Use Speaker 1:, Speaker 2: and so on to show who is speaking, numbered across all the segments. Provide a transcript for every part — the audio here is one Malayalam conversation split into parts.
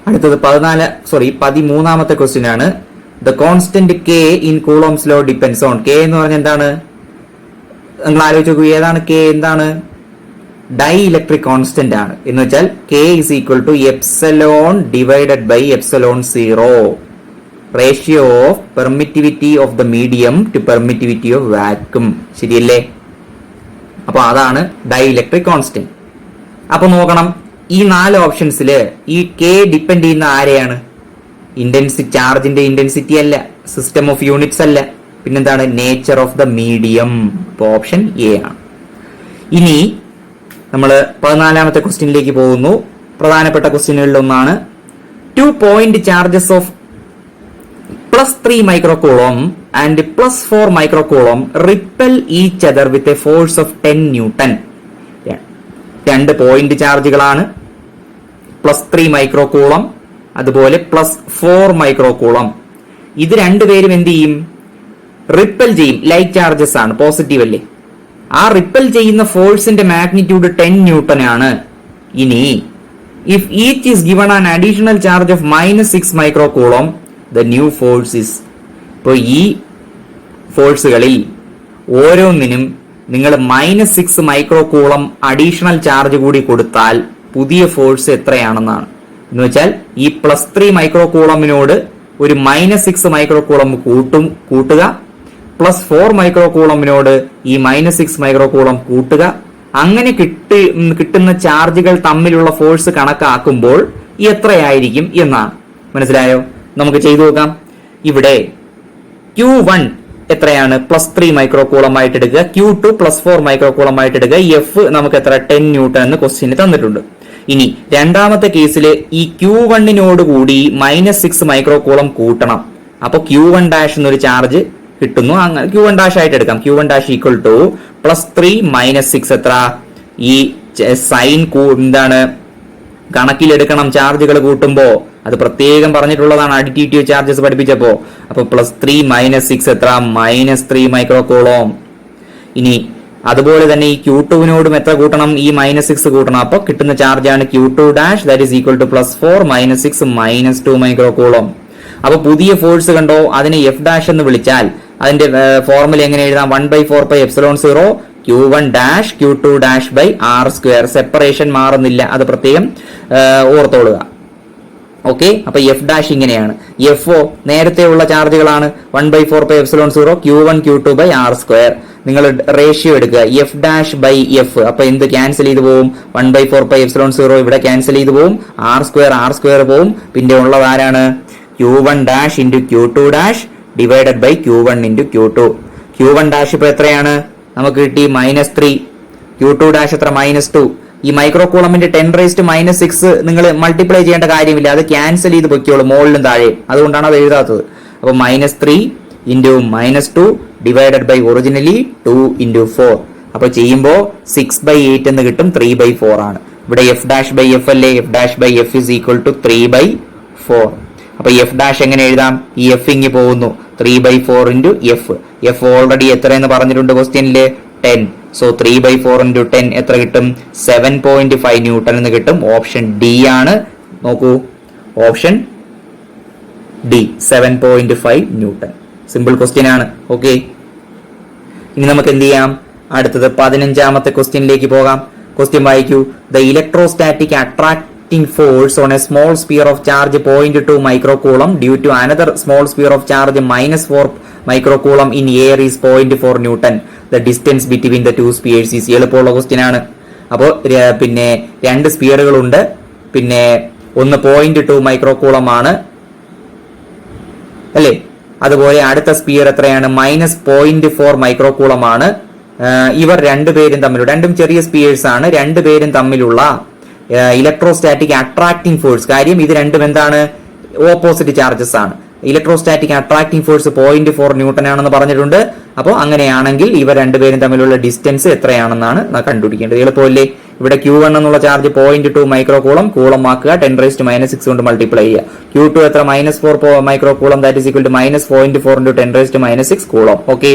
Speaker 1: അടുത്തത് 13ാമത്തെ ക്വസ്റ്റ്യൻ ആണ്. The constant K in coulombs law depends on. K എന്ന് പറഞ്ഞാൽ എന്താണ്? നിങ്ങൾ ആലോചിച്ച് നോക്കൂ, ഏതാണ് കെ? എന്താണ്? ഡൈ ഇലക്ട്രിക് കോൺസ്റ്റന്റ് ആണ്. എന്ന് വെച്ചാൽ K is equal to epsilon divided by epsilon 0, ratio of permittivity of the medium to permittivity of vacuum. ശരിയല്ലേ? അപ്പൊ അതാണ് ഡൈ ഇലക്ട്രിക് കോൺസ്റ്റന്റ്. അപ്പൊ നോക്കണം, ഈ 4 ഓപ്ഷൻസിൽ ഈ കെ ഡിപ്പെൻഡ് ചെയ്യുന്ന ആരെയാണ്? ഇന്റൻസിറ്റി, ചാർജിന്റെ ഇന്റൻസിറ്റി അല്ല, സിസ്റ്റം ഓഫ് യൂണിറ്റ്സ് അല്ല, പിന്നെന്താണ്? Nature of the medium. ഇപ്പൊ ഓപ്ഷൻ എ ആണ്. ഇനി നമ്മൾ 14ാമത്തെ ക്വസ്റ്റ്യനിലേക്ക് പോകുന്നു. പ്രധാനപ്പെട്ട ക്വസ്റ്റ്യനുകളിൽ ഒന്നാണ്. 2 point charges of +3 microcoulomb and +4 microcoulomb repel each other with a force of 10 newton. 2 point ചാർജുകളാണ്, +3 മൈക്രോകൂളം അതുപോലെ +4 മൈക്രോകൂളം. ഇത് രണ്ടുപേരും എന്ത് ചെയ്യും? റിപ്പൽ ചെയ്യും. ലൈറ്റ് ചാർജസ് ആണ്, പോസിറ്റീവ് അല്ലേ? ആ റിപ്പൽ ചെയ്യുന്ന ഫോഴ്സിന്റെ മാഗ്നിറ്റ്യൂഡ് 10 ന്യൂട്ടൺ ആണ്. ഇനി if each is given an additional charge of -6 microcoulomb the new force is. ഇപ്പോൾ ഈ ഫോഴ്സുകളിൽ ഓരോന്നിനും നിങ്ങൾ -6 മൈക്രോകൂളം അഡീഷണൽ ചാർജ് കൂടി കൊടുത്താൽ പുതിയ ഫോഴ്സ് എത്രയാണെന്നാണ്. എന്ന് വെച്ചാൽ ഈ +3 മൈക്രോകൂളമിനോട് ഒരു -6 മൈക്രോകൂളം കൂട്ടുക, +4 മൈക്രോകൂളമിനോട് ഈ -6 മൈക്രോകൂളം കൂട്ടുക. അങ്ങനെ കിട്ടുന്ന ചാർജുകൾ തമ്മിലുള്ള ഫോഴ്സ് കണക്കാക്കുമ്പോൾ എത്രയായിരിക്കും എന്നാണ്. മനസ്സിലായോ? നമുക്ക് ചെയ്തു നോക്കാം. ഇവിടെ Q1 എത്രയാണ്? +3 മൈക്രോകൂളം ആയിട്ട് എടുക്കുക. Q2 +4 മൈക്രോകൂളം ആയിട്ട് എടുക്കുക. എഫ് നമുക്ക് എത്ര? 10 ന്യൂട്ടൺ എന്ന് ക്വസ്റ്റ്യന് തന്നിട്ടുണ്ട്. ഇനി രണ്ടാമത്തെ കേസിൽ ഈ Q1 കൂടി -6 മൈക്രോകൂളം കൂട്ടണം. അപ്പൊ Q1' എന്നൊരു ചാർജ് കിട്ടുന്നു. അങ്ങനെ Q1' ആയിട്ട് എടുക്കാം. Q1' ഈക്വൽ ടു +3 -6 എത്ര? ഈ സൈൻ എന്താണ് കണക്കിലെടുക്കണം ചാർജുകൾ കൂട്ടുമ്പോ. അത് പ്രത്യേകം പറഞ്ഞിട്ടുള്ളതാണ് അഡിറ്റീവ് ചാർജസ് പഠിപ്പിച്ചപ്പോ. അപ്പൊ +3 -6 എത്ര? -3 മൈക്രോകൂളം. ഇനി അതുപോലെ തന്നെ ഈ Q2 എത്ര കൂട്ടണം? ഈ -6 കൂട്ടണം. അപ്പൊ കിട്ടുന്ന ചാർജാണ് Q2' that is equal to +4 -6 -2 microcoulomb. അപ്പൊ പുതിയ ഫോഴ്സ് കണ്ടോ? അതിനെ F' എന്ന് വിളിച്ചാൽ അതിന്റെ ഫോർമുല എങ്ങനെ എഴുതാം? 1/4πε0 Q1' Q2' സെപ്പറേഷൻ മാറുന്നില്ല, അത് പ്രത്യേകം ഓർത്തോളുക. ഓക്കെ, അപ്പൊ F' ഇങ്ങനെയാണ്. എഫ് നേരത്തെ ഉള്ള ചാർജുകളാണ്. 1/4πε0 Q1 Q2/r². നിങ്ങൾ റേഷ്യോ എടുക്കുക, F'/F. അപ്പൊ എന്ത് ക്യാൻസൽ ചെയ്തു പോവും? 1/4πε0 ഇവിടെ ക്യാൻസൽ ചെയ്തു പോവും, r² പോവും. പിന്നെ ഉള്ളത് ആരാണ്? Q1' × Q2' divided by Q1 × Q2. Q1' ഇപ്പൊ എത്രയാണ്? നമുക്ക് കിട്ടി -3. Q2' എത്ര? -2. ഈ മൈക്രോകൂളമിന്റെ 10⁻⁻6 നിങ്ങൾ മൾട്ടിപ്ലൈ ചെയ്യേണ്ട കാര്യമില്ല, അത് ക്യാൻസൽ ചെയ്ത് പൊയ്ക്കോളൂ മുകളിലും താഴെയും. അതുകൊണ്ടാണ് അത് എഴുതാത്തത്. അപ്പൊ -3 × -2 ഡിവൈഡഡ് ബൈ ഒറിജിനലി 2 × 4. അപ്പൊ ചെയ്യുമ്പോ 6/8 എന്ന് കിട്ടും. 3/4 ആണ്. ഇവിടെ F'/F അല്ലേ? F'/F is equal to 3/4. അപ്പൊ F' എങ്ങനെ എഴുതാം? ഈ F ഇങ്ങ് പോകുന്നു. 3/4 × F. F ഓൾറെഡി എത്ര എന്ന് പറഞ്ഞിട്ടുണ്ട് ക്വസ്റ്റ്യനില്? 10. സോ 3/4 × 10 എത്ര കിട്ടും? 7.5 ന്യൂട്ടൺ എന്ന് കിട്ടും. ഓപ്ഷൻ ഡി ആണ്. നോക്കൂ, option D 7.5 newton. Simple question ആണ്. ഓക്കെ, ഇനി നമുക്ക് എന്ത് ചെയ്യാം? അടുത്തത് 15ാമത്തെ ക്വസ്റ്റ്യനിലേക്ക് പോകാം. ക്വസ്റ്റ്യൻ വായിക്കൂ. The electrostatic attracting force on a small sphere of charge 0.2 microcoulomb due to another small sphere of charge -4 microcoulomb in air is 0.4 Newton. The distance between the two spheres is. എളുപ്പമുള്ള ക്വസ്റ്റ്യൻ ആണ്. അപ്പോൾ പിന്നെ 2 സ്പിയറുകളുണ്ട്. പിന്നെ ഒന്ന് 0.2 മൈക്രോകൂളം ആണ് അല്ലേ? അതുപോലെ അടുത്ത സ്പിയർ എത്രയാണ്? -0.4 മൈക്രോകൂളം ആണ്. ഇവർ രണ്ടുപേരും തമ്മിലുള്ള, രണ്ടും ചെറിയ സ്പിയേഴ്സ് ആണ്, രണ്ടുപേരും തമ്മിലുള്ള ഇലക്ട്രോസ്റ്റാറ്റിക് അട്രാക്ടിംഗ് ഫോഴ്സ്. കാര്യം ഇത് രണ്ടും എന്താണ്? ഓപ്പോസിറ്റ് ചാർജസ് ആണ്. ഇലക്ട്രോസ്റ്റാറ്റിക് അട്രാക്ടിംഗ് ഫോഴ്സ് 0.4 ന്യൂട്ടൺ ആണെന്ന് പറഞ്ഞിട്ടുണ്ട്. അപ്പോൾ അങ്ങനെയാണെങ്കിൽ ഇവർ രണ്ടുപേരും തമ്മിലുള്ള ഡിസ്റ്റൻസ് എത്രയാണെന്നാണ് കണ്ടുപിടിക്കേണ്ടത്. എളുപ്പമല്ലേ? ഇവിടെ Q1 എന്നുള്ള ചാർജ് 0.2 മൈക്രോ കൂളം, കൂളം ആക്കുക 10⁻⁻6 കൊണ്ട് മൾട്ടിപ്ലൈ ചെയ്യുക. Q2 എത്ര? -4 micro coulomb, that is equal to -0.4 × 10⁻6 coulomb. Okay,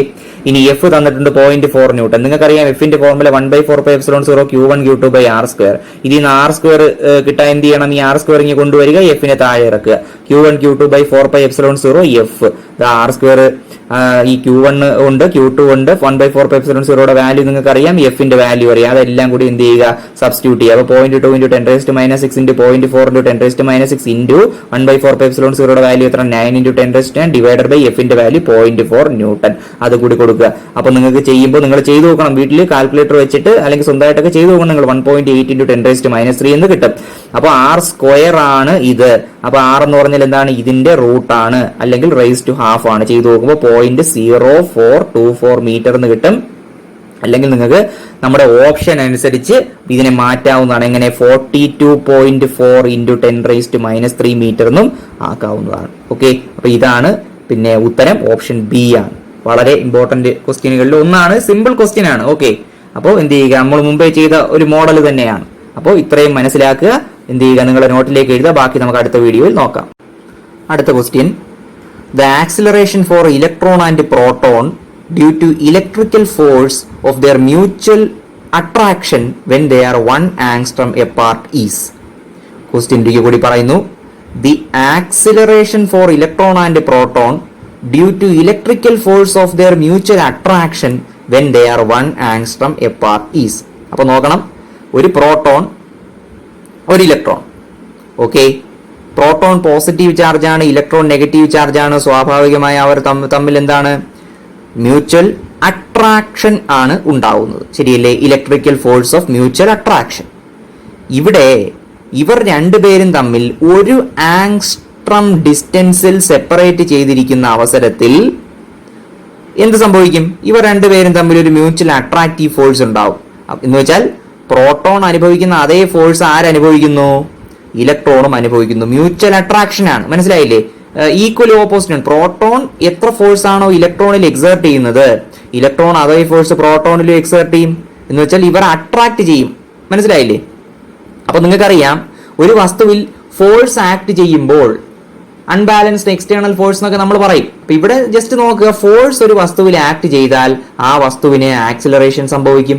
Speaker 1: ഇനി F തന്നിട്ടുണ്ട് 0.4 ന്യൂട്ടൺ. നിങ്ങൾക്കറിയാം Fന്റെ ഫോർമുല 1/4πε0 Q1 Q2/r². ഇതിൽ നിന്ന് r² കിട്ടാൻ എന്ത് ചെയ്യണം? ഈ r² ഇങ്ങനെ കൊണ്ടുവരിക, Fനെ താഴെ ഇറക്കുക. Q1 Q2/4πε0 F. r², ഈ Q1 ഉണ്ട്, Q2 ഉണ്ട്, 1/4πε0യുടെ വാല്യൂ നിങ്ങൾക്ക് അറിയാം, Fന്റെ വാല്യൂ അറിയാം. അതെല്ലാം കൂടി എന്ത് ചെയ്യുക? സബ്സ്റ്റിറ്റ്യൂട്ട് ചെയ്യുക. അപ്പോൾ 0.2 × 10⁻6 × 0.4 × 10⁻6 ഇൻറ്റു 1/4πε0യുടെ വാല്യൂ എത്ര? 9 × 10⁻10 ഡിവൈഡഡ് ബൈ Fന്റെ വാല്യൂ 0.4 ന്യൂട്ടൺ. അത് കൂടി കൊടുക്കുക. അപ്പോൾ നിങ്ങൾക്ക് ചെയ്യുമ്പോൾ നിങ്ങൾ ചെയ്തു നോക്കണം വീട്ടിൽ കാൽക്കുലേറ്റർ വെച്ചിട്ട്, അല്ലെങ്കിൽ സ്വന്തമായിട്ടൊക്കെ ചെയ്തു നോക്കണം. നിങ്ങൾ 1.8 × 10⁻3 എന്ന് കിട്ടും. അപ്പോൾ r² ആണ് ഇത്. അപ്പൊ r എന്ന് പറഞ്ഞാൽ എന്താണ്? ഇതിന്റെ റൂട്ട് ആണ്, അല്ലെങ്കിൽ റൈസ് ടു ഹാഫ് ആണ്. ചെയ്തു നോക്കുമ്പോൾ 0.0424 മീറ്റർ എന്ന് കിട്ടും. അല്ലെങ്കിൽ നിങ്ങൾക്ക് നമ്മുടെ ഓപ്ഷൻ അനുസരിച്ച് ഇതിനെ മാറ്റാവുന്നതാണ്. എങ്ങനെ? 42.4 × 10⁻³ മീറ്റർ എന്നും ആക്കാവുന്നതാണ്. ഓക്കെ, അപ്പൊ ഇതാണ് പിന്നെ ഉത്തരം. ഓപ്ഷൻ ബി ആണ്. വളരെ ഇമ്പോർട്ടന്റ് ക്വസ്റ്റ്യനുകളിൽ ഒന്നാണ്. സിമ്പിൾ ക്വസ്റ്റ്യൻ ആണ്. ഓക്കെ, അപ്പോൾ എന്ത് ചെയ്യുക? നമ്മൾ മുമ്പേ ചെയ്ത ഒരു മോഡൽ തന്നെയാണ്. അപ്പോൾ ഇത്രയും മനസ്സിലാക്കുക. എന്ത് ചെയ്യുക? നിങ്ങളുടെ നോട്ടിലേക്ക് എഴുതുക. ബാക്കി നമുക്ക് അടുത്ത വീഡിയോയിൽ നോക്കാം. അടുത്ത question, the acceleration for electron and proton due to electrical force of their mutual attraction when they are 1 angstrom apart is. Question കൂടി പറയുന്നു. The acceleration for electron and proton due to electrical force of their mutual attraction when they are 1 angstrom apart is. അപ്പൊ നോക്കണം, ഒരു പ്രോട്ടോൺ, ഒരു electron. Okay, proton positive charge ആണ്, ഇലക്ട്രോൺ നെഗറ്റീവ് ചാർജ് ആണ്. സ്വാഭാവികമായി അവർ തമ്മിൽ എന്താണ്? മ്യൂച്വൽ അട്രാക്ഷൻ ആണ് ഉണ്ടാവുന്നത്. ശരിയല്ലേ? Electrical force of mutual attraction. ഇവിടെ ഇവർ രണ്ടുപേരും തമ്മിൽ 1 ആംഗ്സ്ട്രം ഡിസ്റ്റൻസിൽ സെപ്പറേറ്റ് ചെയ്തിരിക്കുന്ന അവസരത്തിൽ എന്ത് സംഭവിക്കും? ഇവർ രണ്ടുപേരും തമ്മിൽ ഒരു മ്യൂച്വൽ അട്രാക്റ്റീവ് ഫോഴ്സ് ഉണ്ടാവും. എന്ന് വെച്ചാൽ പ്രോട്ടോൺ അനുഭവിക്കുന്ന അതേ ഫോഴ്സ് ആരനുഭവിക്കുന്നു? ഇലക്ട്രോണും അനുഭവിക്കുന്നു. മ്യൂച്വൽ അട്രാക്ഷൻ ആണ്. മനസ്സിലായില്ലേ? ഈക്വലി ഓപ്പോസിറ്റ് ആണ്. പ്രോട്ടോൺ എത്ര ഫോഴ്സ് ആണോ ഇലക്ട്രോണിൽ എക്സേർട്ട് ചെയ്യുന്നത്, ഇലക്ട്രോൺ അതേ ഫോഴ്സ് പ്രോട്ടോണിലും എക്സേർട്ട് ചെയ്യും. എന്ന് വെച്ചാൽ ഇവർ അട്രാക്ട് ചെയ്യും. മനസ്സിലായില്ലേ? അപ്പൊ നിങ്ങൾക്കറിയാം, ഒരു വസ്തുവിൽ ഫോഴ്സ് ആക്ട് ചെയ്യുമ്പോൾ അൺബാലൻസ്ഡ് എക്സ്റ്റേണൽ ഫോഴ്സ് എന്നൊക്കെ നമ്മൾ പറയും. അപ്പൊ ഇവിടെ ജസ്റ്റ് നോക്കുക, ഫോഴ്സ് ഒരു വസ്തുവിൽ ആക്ട് ചെയ്താൽ ആ വസ്തുവിന് ആക്സിലറേഷൻ സംഭവിക്കും.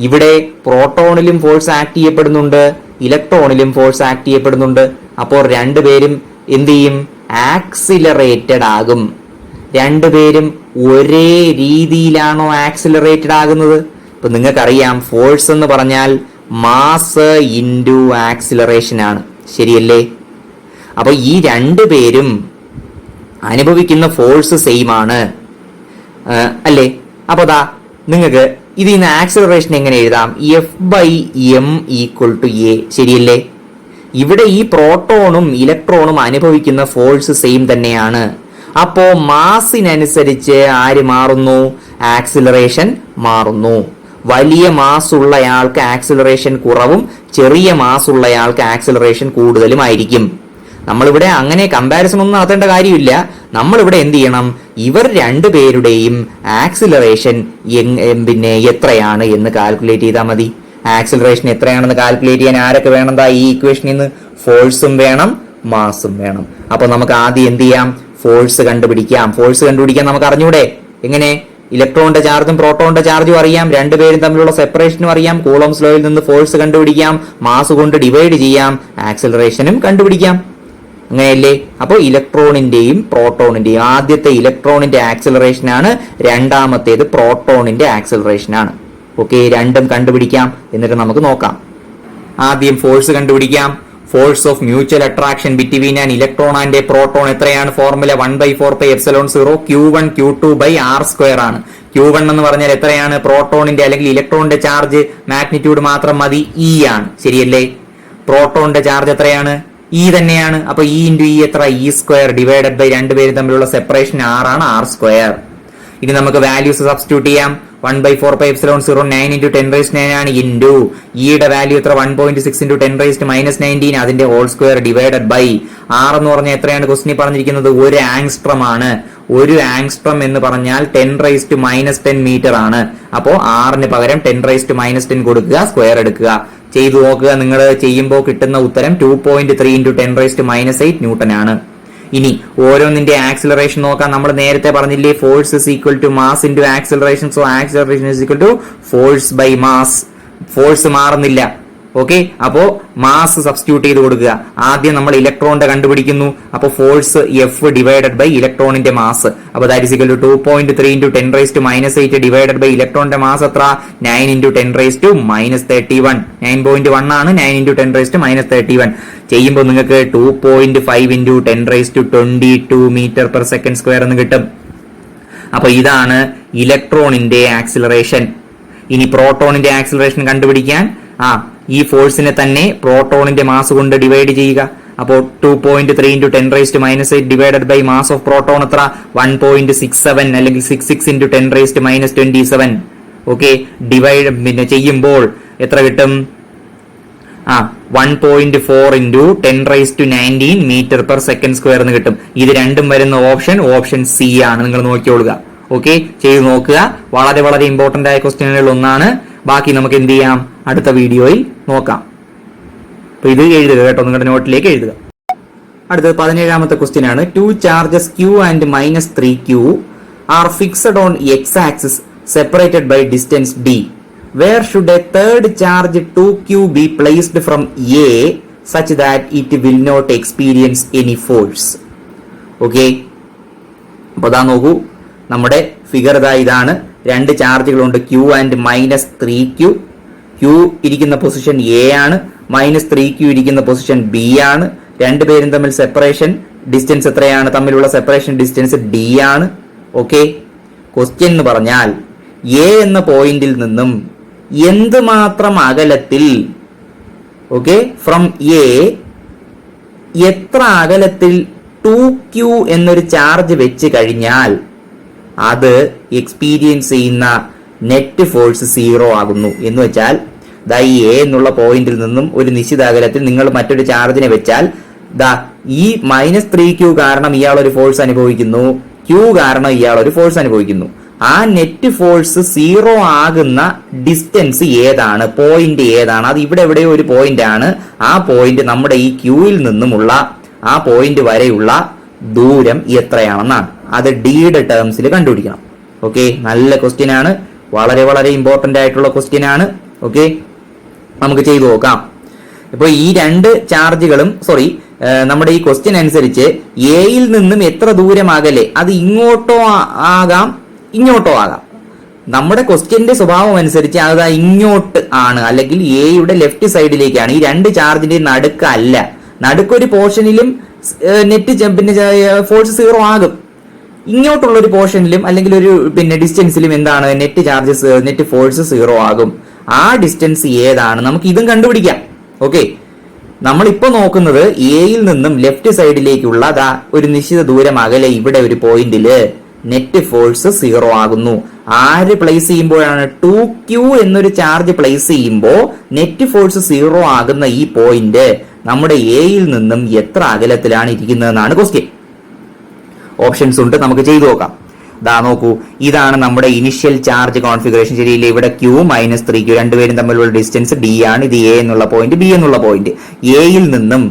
Speaker 1: ഇവിടെ പ്രോട്ടോണിലും ഫോഴ്സ് ആക്ട് ചെയ്യപ്പെടുന്നുണ്ട്, ഇലക്ട്രോണിലും ഫോഴ്സ് ആക്ട് ചെയ്യപ്പെടുന്നുണ്ട്. അപ്പോൾ രണ്ടുപേരും എന്ത് ചെയ്യും? ആക്സിലറേറ്റഡ് ആകും. രണ്ടുപേരും ഒരേ രീതിയിലാണോ ആക്സിലറേറ്റഡ് ആകുന്നത്? ഇപ്പൊ നിങ്ങൾക്കറിയാം, ഫോഴ്സ് എന്ന് പറഞ്ഞാൽ മാസ് ഇൻറ്റു ആക്സിലറേഷൻ ആണ്. ശരിയല്ലേ? അപ്പൊ ഈ രണ്ടുപേരും അനുഭവിക്കുന്ന ഫോഴ്സ് സെയിം ആണ്, അല്ലേ? അപ്പൊ ദാ നിങ്ങൾക്ക് ഇതിൽ നിന്ന് ആക്സിലറേഷൻ എങ്ങനെ എഴുതാം? F/m = a. ശരിയല്ലേ? ഇവിടെ ഈ പ്രോട്ടോണും ഇലക്ട്രോണും അനുഭവിക്കുന്ന ഫോഴ്സ് സെയിം തന്നെയാണ്. അപ്പോ മാസിനനുസരിച്ച് ആര് മാറുന്നു? ആക്സിലറേഷൻ മാറുന്നു. വലിയ മാസ് ഉള്ളയാൾക്ക് ആക്സിലറേഷൻ കുറവും, ചെറിയ മാസ് ഉള്ളയാൾക്ക് ആക്സിലറേഷൻ കൂടുതലുമായിരിക്കും. നമ്മളിവിടെ അങ്ങനെ കമ്പാരിസൺ ഒന്നും നടത്തേണ്ട കാര്യമില്ല. നമ്മളിവിടെ എന്ത് ചെയ്യണം? ഇവർ രണ്ടുപേരുടെയും ആക്സിലറേഷൻ പിന്നെ എത്രയാണ് എന്ന് കാൽക്കുലേറ്റ് ചെയ്താൽ മതി. ആക്സിലറേഷൻ എത്രയാണെന്ന് കാൽക്കുലേറ്റ് ചെയ്യാൻ ആരൊക്കെ വേണം? ഈ ഇക്വേഷനിൽ നിന്ന് ഫോഴ്സും വേണം, മാസും വേണം. അപ്പൊ നമുക്ക് ആദ്യം എന്ത് ചെയ്യാം? ഫോഴ്സ് കണ്ടുപിടിക്കാം. ഫോഴ്സ് കണ്ടുപിടിക്കാൻ നമുക്ക് അറിഞ്ഞൂടെ? എങ്ങനെ? ഇലക്ട്രോണിന്റെ ചാർജും പ്രോട്ടോണിന്റെ ചാർജും അറിയാം, രണ്ടുപേരും തമ്മിലുള്ള സെപ്പറേഷനും അറിയാം, കൂളോംസ് ലോയിൽ നിന്ന് ഫോഴ്സ് കണ്ടുപിടിക്കാം, മാസ് കൊണ്ട് ഡിവൈഡ് ചെയ്യാം, ആക്സിലറേഷനും കണ്ടുപിടിക്കാം. അങ്ങനെയല്ലേ? അപ്പോൾ ഇലക്ട്രോണിന്റെയും പ്രോട്ടോണിന്റെയും, ആദ്യത്തെ ഇലക്ട്രോണിന്റെ ആക്സിലറേഷൻ ആണ്, രണ്ടാമത്തേത് പ്രോട്ടോണിന്റെ ആക്സിലറേഷൻ ആണ്. ഓക്കെ, രണ്ടും കണ്ടുപിടിക്കാം. എന്നിട്ട് നമുക്ക് നോക്കാം. ആദ്യം ഫോഴ്സ് കണ്ടുപിടിക്കാം. Force of mutual attraction between an electron and a proton എത്രയാണ്? ഫോർമുല 1/4πε0 Q1 Q2/r² ആണ്. Q1 എന്ന് പറഞ്ഞാൽ എത്രയാണ്? പ്രോട്ടോണിന്റെ അല്ലെങ്കിൽ ഇലക്ട്രോണിന്റെ ചാർജ് മാഗ്നിറ്റ്യൂഡ് മാത്രം മതി, E ആണ്. ശരിയല്ലേ? പ്രോട്ടോണിന്റെ ചാർജ് എത്രയാണ്? E തന്നെയാണ്. അപ്പൊ E × E എത്ര? E² ഡിവൈഡഡ് ബൈ രണ്ടുപേരും തമ്മിലുള്ള സെപ്പറേഷൻ R ആണ്, R². ഇനി നമുക്ക് വാല്യൂസ് സബ്സ്റ്റിറ്റ്യൂട്ട് ചെയ്യാം. 1/4πε0 9 × 10⁻9 ആണ് ഇൻറ്റു ഇയുടെ വാല്യൂ എത്ര? 1.6 × 10⁻19 അതിന്റെ whole square divided by R എന്ന് പറഞ്ഞാൽ എത്രയാണ്? ക്വസ്റ്റിനിൽ പറഞ്ഞിരിക്കുന്നത് 1 ആംഗ്സ്ട്രം ആണ്. ഒരു ആങ്സ്ട്രം എന്ന് പറഞ്ഞാൽ 10⁻⁻10 മീറ്റർ ആണ്. അപ്പോ ആറിന് പകരം 10⁻⁻10 കൊടുക്കുക, സ്ക്വയർ എടുക്കുക. ചെയ്തു നോക്കുക. നിങ്ങൾ ചെയ്യുമ്പോൾ കിട്ടുന്ന ഉത്തരം 2.3 × 10⁻⁻8 ന്യൂട്ടൺ ആണ്. ഇനി ഓരോന്നിന്റെ ആക്സിലറേഷൻ നോക്കാം. നമ്മൾ നേരത്തെ പറഞ്ഞില്ലേ, force is equal to mass into acceleration. So acceleration is equal to force by mass. Force മാറുന്നില്ല. ഓക്കെ, അപ്പോ മാസ് സബ്സ്റ്റിറ്റ്യൂട്ട് ചെയ്ത് കൊടുക്കുക. ആദ്യം നമ്മൾ ഇലക്ട്രോണിന്റെ കണ്ടുപിടിക്കുന്നു. അപ്പോ ഫോഴ്സ് F ഡിവൈഡഡ് ബൈ ഇലക്ട്രോണിന്റെ മാസ്. അപ്പൊ that is equal to 2.3 × 10⁻⁻8 divided by ഇലക്ട്രോണിന്റെ മാസ് എത്ര? 9 × 10⁻31. 9.1 ആണ്. 9 × 10⁻31 ചെയ്യുമ്പോൾ നിങ്ങൾക്ക് 2.5 × 10⁻22 മീറ്റർ പെർ സെക്കൻഡ് സ്ക്വയർ എന്ന് കിട്ടും. അപ്പൊ ഇതാണ് ഇലക്ട്രോണിന്റെ ആക്സിലറേഷൻ. ഇനി പ്രോട്ടോണിന്റെ ആക്സിലറേഷൻ കണ്ടുപിടിക്കാൻ ഈ ഫോഴ്സിനെ തന്നെ പ്രോട്ടോണിന്റെ മാസ് കൊണ്ട് ഡിവൈഡ് ചെയ്യുക. അപ്പോൾ 2.3 × 10⁻⁻8 divided by mass of proton എത്ര? 1.67 അല്ലെങ്കിൽ 66 × 10⁻27. ഓക്കെ, ഡിവൈഡ് പിന്നെ ചെയ്യുമ്പോൾ എത്ര കിട്ടും? 1.4 × 10⁻19 മീറ്റർ പെർ സെക്കൻഡ് സ്ക്വയർ എന്ന് കിട്ടും. ഇത് രണ്ടും വരുന്ന ഓപ്ഷൻ സി ആണ്. നിങ്ങൾ നോക്കിയോളുക. ഓക്കെ, ചെയ്ത് നോക്കുക. വളരെ വളരെ ഇമ്പോർട്ടന്റ് ആയ ക്വസ്റ്റ്യനുകളിൽ ഒന്നാണ്. ബാക്കി നമുക്ക് എന്ത് ചെയ്യാം, അടുത്ത വീഡിയോയിൽ നോക്കാം. അപ്പൊ ഇത് എഴുതുക കേട്ടോ, നിങ്ങളുടെ നോട്ടിലേക്ക് എഴുതുക. അടുത്തത് 17ാമത്തെ ക്വസ്റ്റ്യൻ ആണ്. 2 charges Q and -3Q are fixed on x-axis separated by distance d. Where should a third charge 2Q be placed from A such that it will not experience any force? Okay, അപ്പൊ അതാ നോക്കൂ, നമ്മുടെ ഫിഗർ ഇതാണ്. 2 ചാർജുകളുണ്ട്, Q and -3Q. Q ഇരിക്കുന്ന പൊസിഷൻ A ആണ്, -3Q ഇരിക്കുന്ന പൊസിഷൻ B ആണ്. രണ്ടുപേരും തമ്മിൽ സെപ്പറേഷൻ ഡിസ്റ്റൻസ് എത്രയാണ്? തമ്മിലുള്ള സെപ്പറേഷൻ ഡിസ്റ്റൻസ് D ആണ്. ഓക്കെ, ക്വസ്റ്റ്യൻ എന്ന് പറഞ്ഞാൽ A എന്ന പോയിന്റിൽ നിന്നും എന്തുമാത്രം അകലത്തിൽ, ഓക്കെ, ഫ്രം A എത്ര അകലത്തിൽ 2Q എന്നൊരു ചാർജ് വെച്ച് കഴിഞ്ഞാൽ അത് എക്സ്പീരിയൻസ് ചെയ്യുന്ന നെറ്റ് ഫോഴ്സ് 0 ആകുന്നു. എന്ന് വെച്ചാൽ ഈ എ എന്നുള്ള പോയിന്റിൽ നിന്നും ഒരു നിശ്ചിത അകലത്തിൽ നിങ്ങൾ മറ്റൊരു ചാർജിനെ വെച്ചാൽ ഈ -3Q കാരണം ഇയാൾ ഒരു ഫോഴ്സ് അനുഭവിക്കുന്നു, Q കാരണം ഇയാൾ ഒരു ഫോഴ്സ് അനുഭവിക്കുന്നു. ആ നെറ്റ് ഫോഴ്സ് 0 ആകുന്ന ഡിസ്റ്റൻസ് ഏതാണ്, പോയിന്റ് ഏതാണ്? അത് ഇവിടെ എവിടെയോ ഒരു പോയിന്റ് ആണ്. ആ പോയിന്റ് നമ്മുടെ ഈ Qയിൽ നിന്നുമുള്ള ആ പോയിന്റ് വരെയുള്ള ദൂരം എത്രയാണെന്നാണ്. അത് ഡിയുടെ ടേംസിൽ കണ്ടുപിടിക്കണം. ഓക്കെ, നല്ല ക്വസ്റ്റ്യൻ ആണ്, വളരെ വളരെ ഇമ്പോർട്ടന്റ് ആയിട്ടുള്ള ക്വസ്റ്റ്യൻ ആണ്. ഓക്കെ, നമുക്ക് ചെയ്തു നോക്കാം. ഇപ്പോൾ ഈ 2 ചാർജുകളും നമ്മുടെ ഈ ക്വസ്റ്റ്യൻ അനുസരിച്ച് എയിൽ നിന്നും എത്ര ദൂരം അകലെ, അത് ഇങ്ങോട്ടോ ആകാം ഇങ്ങോട്ടോ ആകാം. നമ്മുടെ ക്വസ്റ്റ്യന്റെ സ്വഭാവം അനുസരിച്ച് അത് ഇങ്ങോട്ട് ആണ്, അല്ലെങ്കിൽ എയുടെ ലെഫ്റ്റ് സൈഡിലേക്കാണ്. ഈ 2 ചാർജിന്റെ നടുക്കല്ല. നടുക്കൊരു പോർഷനിലും നെറ്റ് പിന്നെ ഫോഴ്സ് 0 ആകും. ഇങ്ങോട്ടുള്ള ഒരു പോർഷനിലും അല്ലെങ്കിൽ ഒരു ഡിസ്റ്റൻസിലും എന്താണ് നെറ്റ് ഫോഴ്സ് 0 ആകും. ആ ഡിസ്റ്റൻസ് ഏതാണ്? നമുക്ക് ഇതും കണ്ടുപിടിക്കാം. ഓക്കെ, നമ്മളിപ്പോ നോക്കുന്നത് എയിൽ നിന്നും ലെഫ്റ്റ് സൈഡിലേക്കുള്ള ഒരു നിശ്ചിത ദൂരം അകലെ ഇവിടെ ഒരു പോയിന്റില് നെറ്റ് ഫോഴ്സ് 0 ആകുന്നു. ആര് പ്ലേസ് ചെയ്യുമ്പോഴാണ്? 2Q എന്നൊരു ചാർജ് പ്ലേസ് ചെയ്യുമ്പോൾ നെറ്റ് ഫോഴ്സ് 0 ആകുന്ന ഈ പോയിന്റ് നമ്മുടെ എയിൽ നിന്നും എത്ര അകലത്തിലാണ് ഇരിക്കുന്നതെന്നാണ് ക്വസ്റ്റ്യൻ. ഓപ്ഷൻസ് ഉണ്ട്, നമുക്ക് ചെയ്തു നോക്കാം. നോക്കൂ, ഇതാണ് നമ്മുടെ ഇനിഷ്യൽ ചാർജ് കോൺഫിഗറേഷൻ. ശരിയില്ലേ? ഇവിടെ Q -3Q രണ്ടുപേരും തമ്മിലുള്ള ഡിസ്റ്റൻസ് D ആണ്. ഇത് A എന്നുള്ള പോയിന്റ്, B എന്നുള്ള പോയിന്റ്. എയിൽ നിന്നും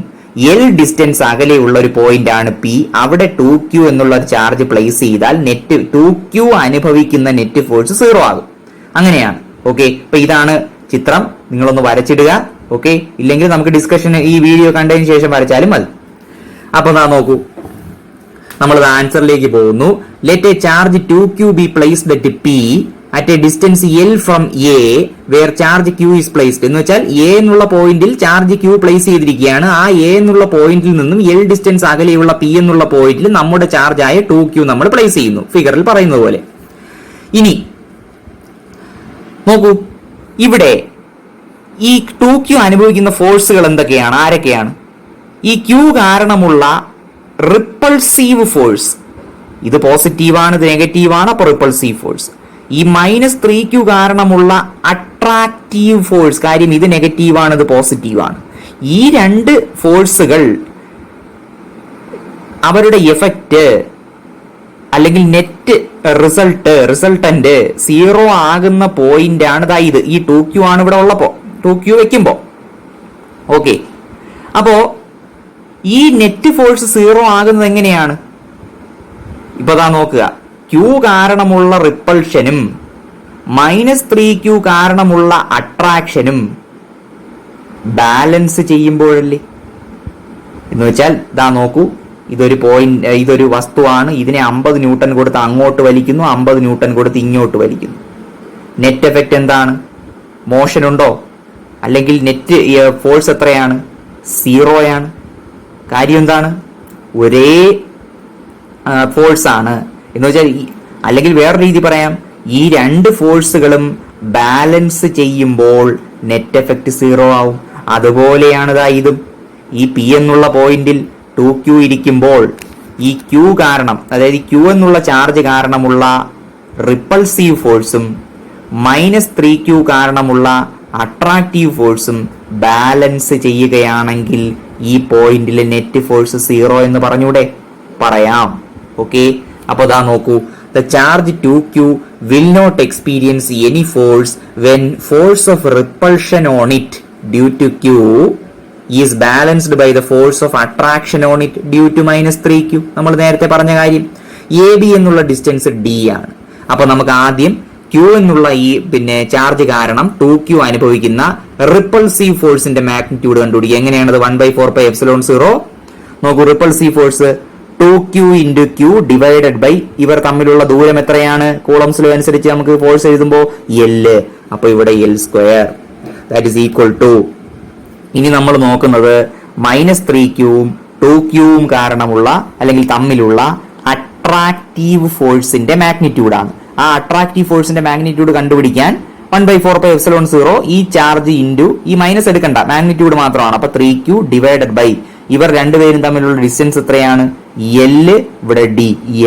Speaker 1: L ഡിസ്റ്റൻസ് അകലെയുള്ള ഒരു പോയിന്റ് ആണ് P. അവിടെ 2Q എന്നുള്ള ഒരു ചാർജ് പ്ലേസ് ചെയ്താൽ 2Q അനുഭവിക്കുന്ന നെറ്റ് ഫോഴ്സ് 0 ആകും. അങ്ങനെയാണ്. ഓക്കെ, അപ്പൊ ഇതാണ് ചിത്രം. നിങ്ങളൊന്ന് വരച്ചിടുക. ഓക്കെ, ഇല്ലെങ്കിൽ നമുക്ക് ഡിസ്കഷൻ ഈ വീഡിയോ കണ്ടതിന് ശേഷം വരച്ചാലും മതി. അപ്പൊ നോക്കൂ, നമ്മൾ ആൻസറിലേക്ക് പോകുന്നു. Let a charge 2Q be placed at P at a distance L from A where charge Q is placed. എന്ന് വെച്ചാൽ A എന്നുള്ള പോയിന്റിൽ ചാർജ് Q പ്ലേസ് ചെയ്തിരിക്കുകയാണ്. ആ A എന്നുള്ള പോയിന്റിൽ നിന്നും L ഡിസ്റ്റൻസ് അകലെയുള്ള P എന്നുള്ള പോയിന്റിൽ നമ്മുടെ ചാർജ് ആയ 2Q നമ്മൾ പ്ലേസ് ചെയ്യുന്നു, ഫിഗറിൽ പറയുന്നത് പോലെ. ഇനി നോക്കൂ, ഇവിടെ ഈ 2Q അനുഭവിക്കുന്ന ഫോഴ്സുകൾ എന്തൊക്കെയാണ്, ആരൊക്കെയാണ്? ഈ Q കാരണമുള്ള റിപ്പൾസീവ് ഫോഴ്സ്, ഇത് പോസിറ്റീവാണ്, ഇത് നെഗറ്റീവാണ്. അപ്പോൾ റിപ്പൾസീവ് ഫോഴ്സ്. ഈ -3Q കാരണമുള്ള അട്രാക്റ്റീവ് ഫോഴ്സ്, കാര്യം ഇത് നെഗറ്റീവാണ്, ഇത് പോസിറ്റീവാണ്. ഈ 2 ഫോഴ്സുകൾ അവരുടെ എഫക്റ്റ് അല്ലെങ്കിൽ നെറ്റ് റിസൾട്ടന്റ് 0 ആകുന്ന പോയിന്റ് ആണ് ഇത്. ഈ 2q ആണ് ഇവിടെ ഉള്ളപ്പോ 2q വെക്കുമ്പോ. ഓക്കെ, അപ്പോ ഈ നെറ്റ് ഫോഴ്സ് 0 ആകുന്നത് എങ്ങനെയാണ്? ഇപ്പൊ നോക്കുക, q കാരണമുള്ള റിപ്പൾഷനും -3q കാരണമുള്ള അട്രാക്ഷനും ബാലൻസ് ചെയ്യുമ്പോഴല്ലേ. എന്ന് വെച്ചാൽ നോക്കൂ, ഇതൊരു വസ്തുവാണ്. ഇതിനെ 50 ന്യൂട്ടൺ കൊടുത്ത് അങ്ങോട്ട് വലിക്കുന്നു, 50 ന്യൂട്ടൺ കൊടുത്ത് ഇങ്ങോട്ട് വലിക്കുന്നു. നെറ്റ് എഫക്റ്റ് എന്താണ്? മോഷൻ ഉണ്ടോ? അല്ലെങ്കിൽ നെറ്റ് ഫോഴ്സ് എത്രയാണ്? 0 ആണ്. കാര്യം എന്താണ്? ഒരേ ഫോഴ്സ് ആണ് എന്ന് വെച്ചാൽ, അല്ലെങ്കിൽ വേറെ രീതി പറയാം, ഈ രണ്ട് ഫോഴ്സുകളും ബാലൻസ് ചെയ്യുമ്പോൾ നെറ്റ് എഫക്റ്റ് 0 ആവും. അതുപോലെയാണ് ഇതും. ഈ പി എന്നുള്ള പോയിന്റിൽ 2q ഇരിക്കുമ്പോൾ ഈ q കാരണം, അതായത് q എന്നുള്ള ചാർജ് കാരണമുള്ള റിപ്പൾസീവ് ഫോഴ്സും -3q കാരണമുള്ള അട്രാക്റ്റീവ് ഫോഴ്സും ബാലൻസ് ചെയ്യുകയാണെങ്കിൽ ഈ പോയിന്റിലെ നെറ്റ് ഫോഴ്സ് 0 എന്ന് പറഞ്ഞൂടെ? പറയാം. ഓക്കെ, അപ്പൊ നോക്കൂ, the charge 2q will not experience any force when force of repulsion on it due to q is balanced by the force of attraction on it due to -3q. നമ്മൾ നേരത്തെ പറഞ്ഞ കാര്യം. എ ബി എന്നുള്ള ഡിസ്റ്റൻസ് d ആണ്. അപ്പൊ നമുക്ക് ആദ്യം q എന്നുള്ള ഈ ചാർജ് കാരണം 2q അനുഭവിക്കുന്ന റിപ്പൾസീവ് ഫോഴ്സിന്റെ മാഗ്നിറ്റ്യൂഡ് കണ്ടുപിടിക്കുക. എങ്ങനെയാണത്? 1/4πε0. നോക്കൂ, repulsive force 2q into q divided by ഇവർ തമ്മിലുള്ള ദൂരം എത്രയാണ്? കൂളംസ് ലോ അനുസരിച്ച് നമുക്ക് ഫോഴ്സ് എഴുതുമ്പോൾ L. അപ്പൊ ഇവിടെ L², that is equal to, ഇനി നമ്മൾ നോക്കുന്നത് -3qവും 2qവും കാരണമുള്ള അല്ലെങ്കിൽ തമ്മിലുള്ള അട്രാക്റ്റീവ് ഫോഴ്സിന്റെ മാഗ്നിറ്റ്യൂഡാണ്. ആ അട്രാക്റ്റീവ് ഫോഴ്സിന്റെ മാഗ്നിറ്റ്യൂഡ് കണ്ടുപിടിക്കാൻ 1/4πε0 ഈ ചാർജ് ഇൻറ്റു ഈ മൈനസ് എടുക്കണ്ട, മാഗ്നിറ്റ്യൂഡ് മാത്രമാണ്. അപ്പൊ 3q ഡിവൈഡഡ് ബൈ ഇവർ രണ്ടുപേരും തമ്മിലുള്ള ഡിസ്റ്റൻസ് എത്രയാണ്? L, ഇവിടെ d,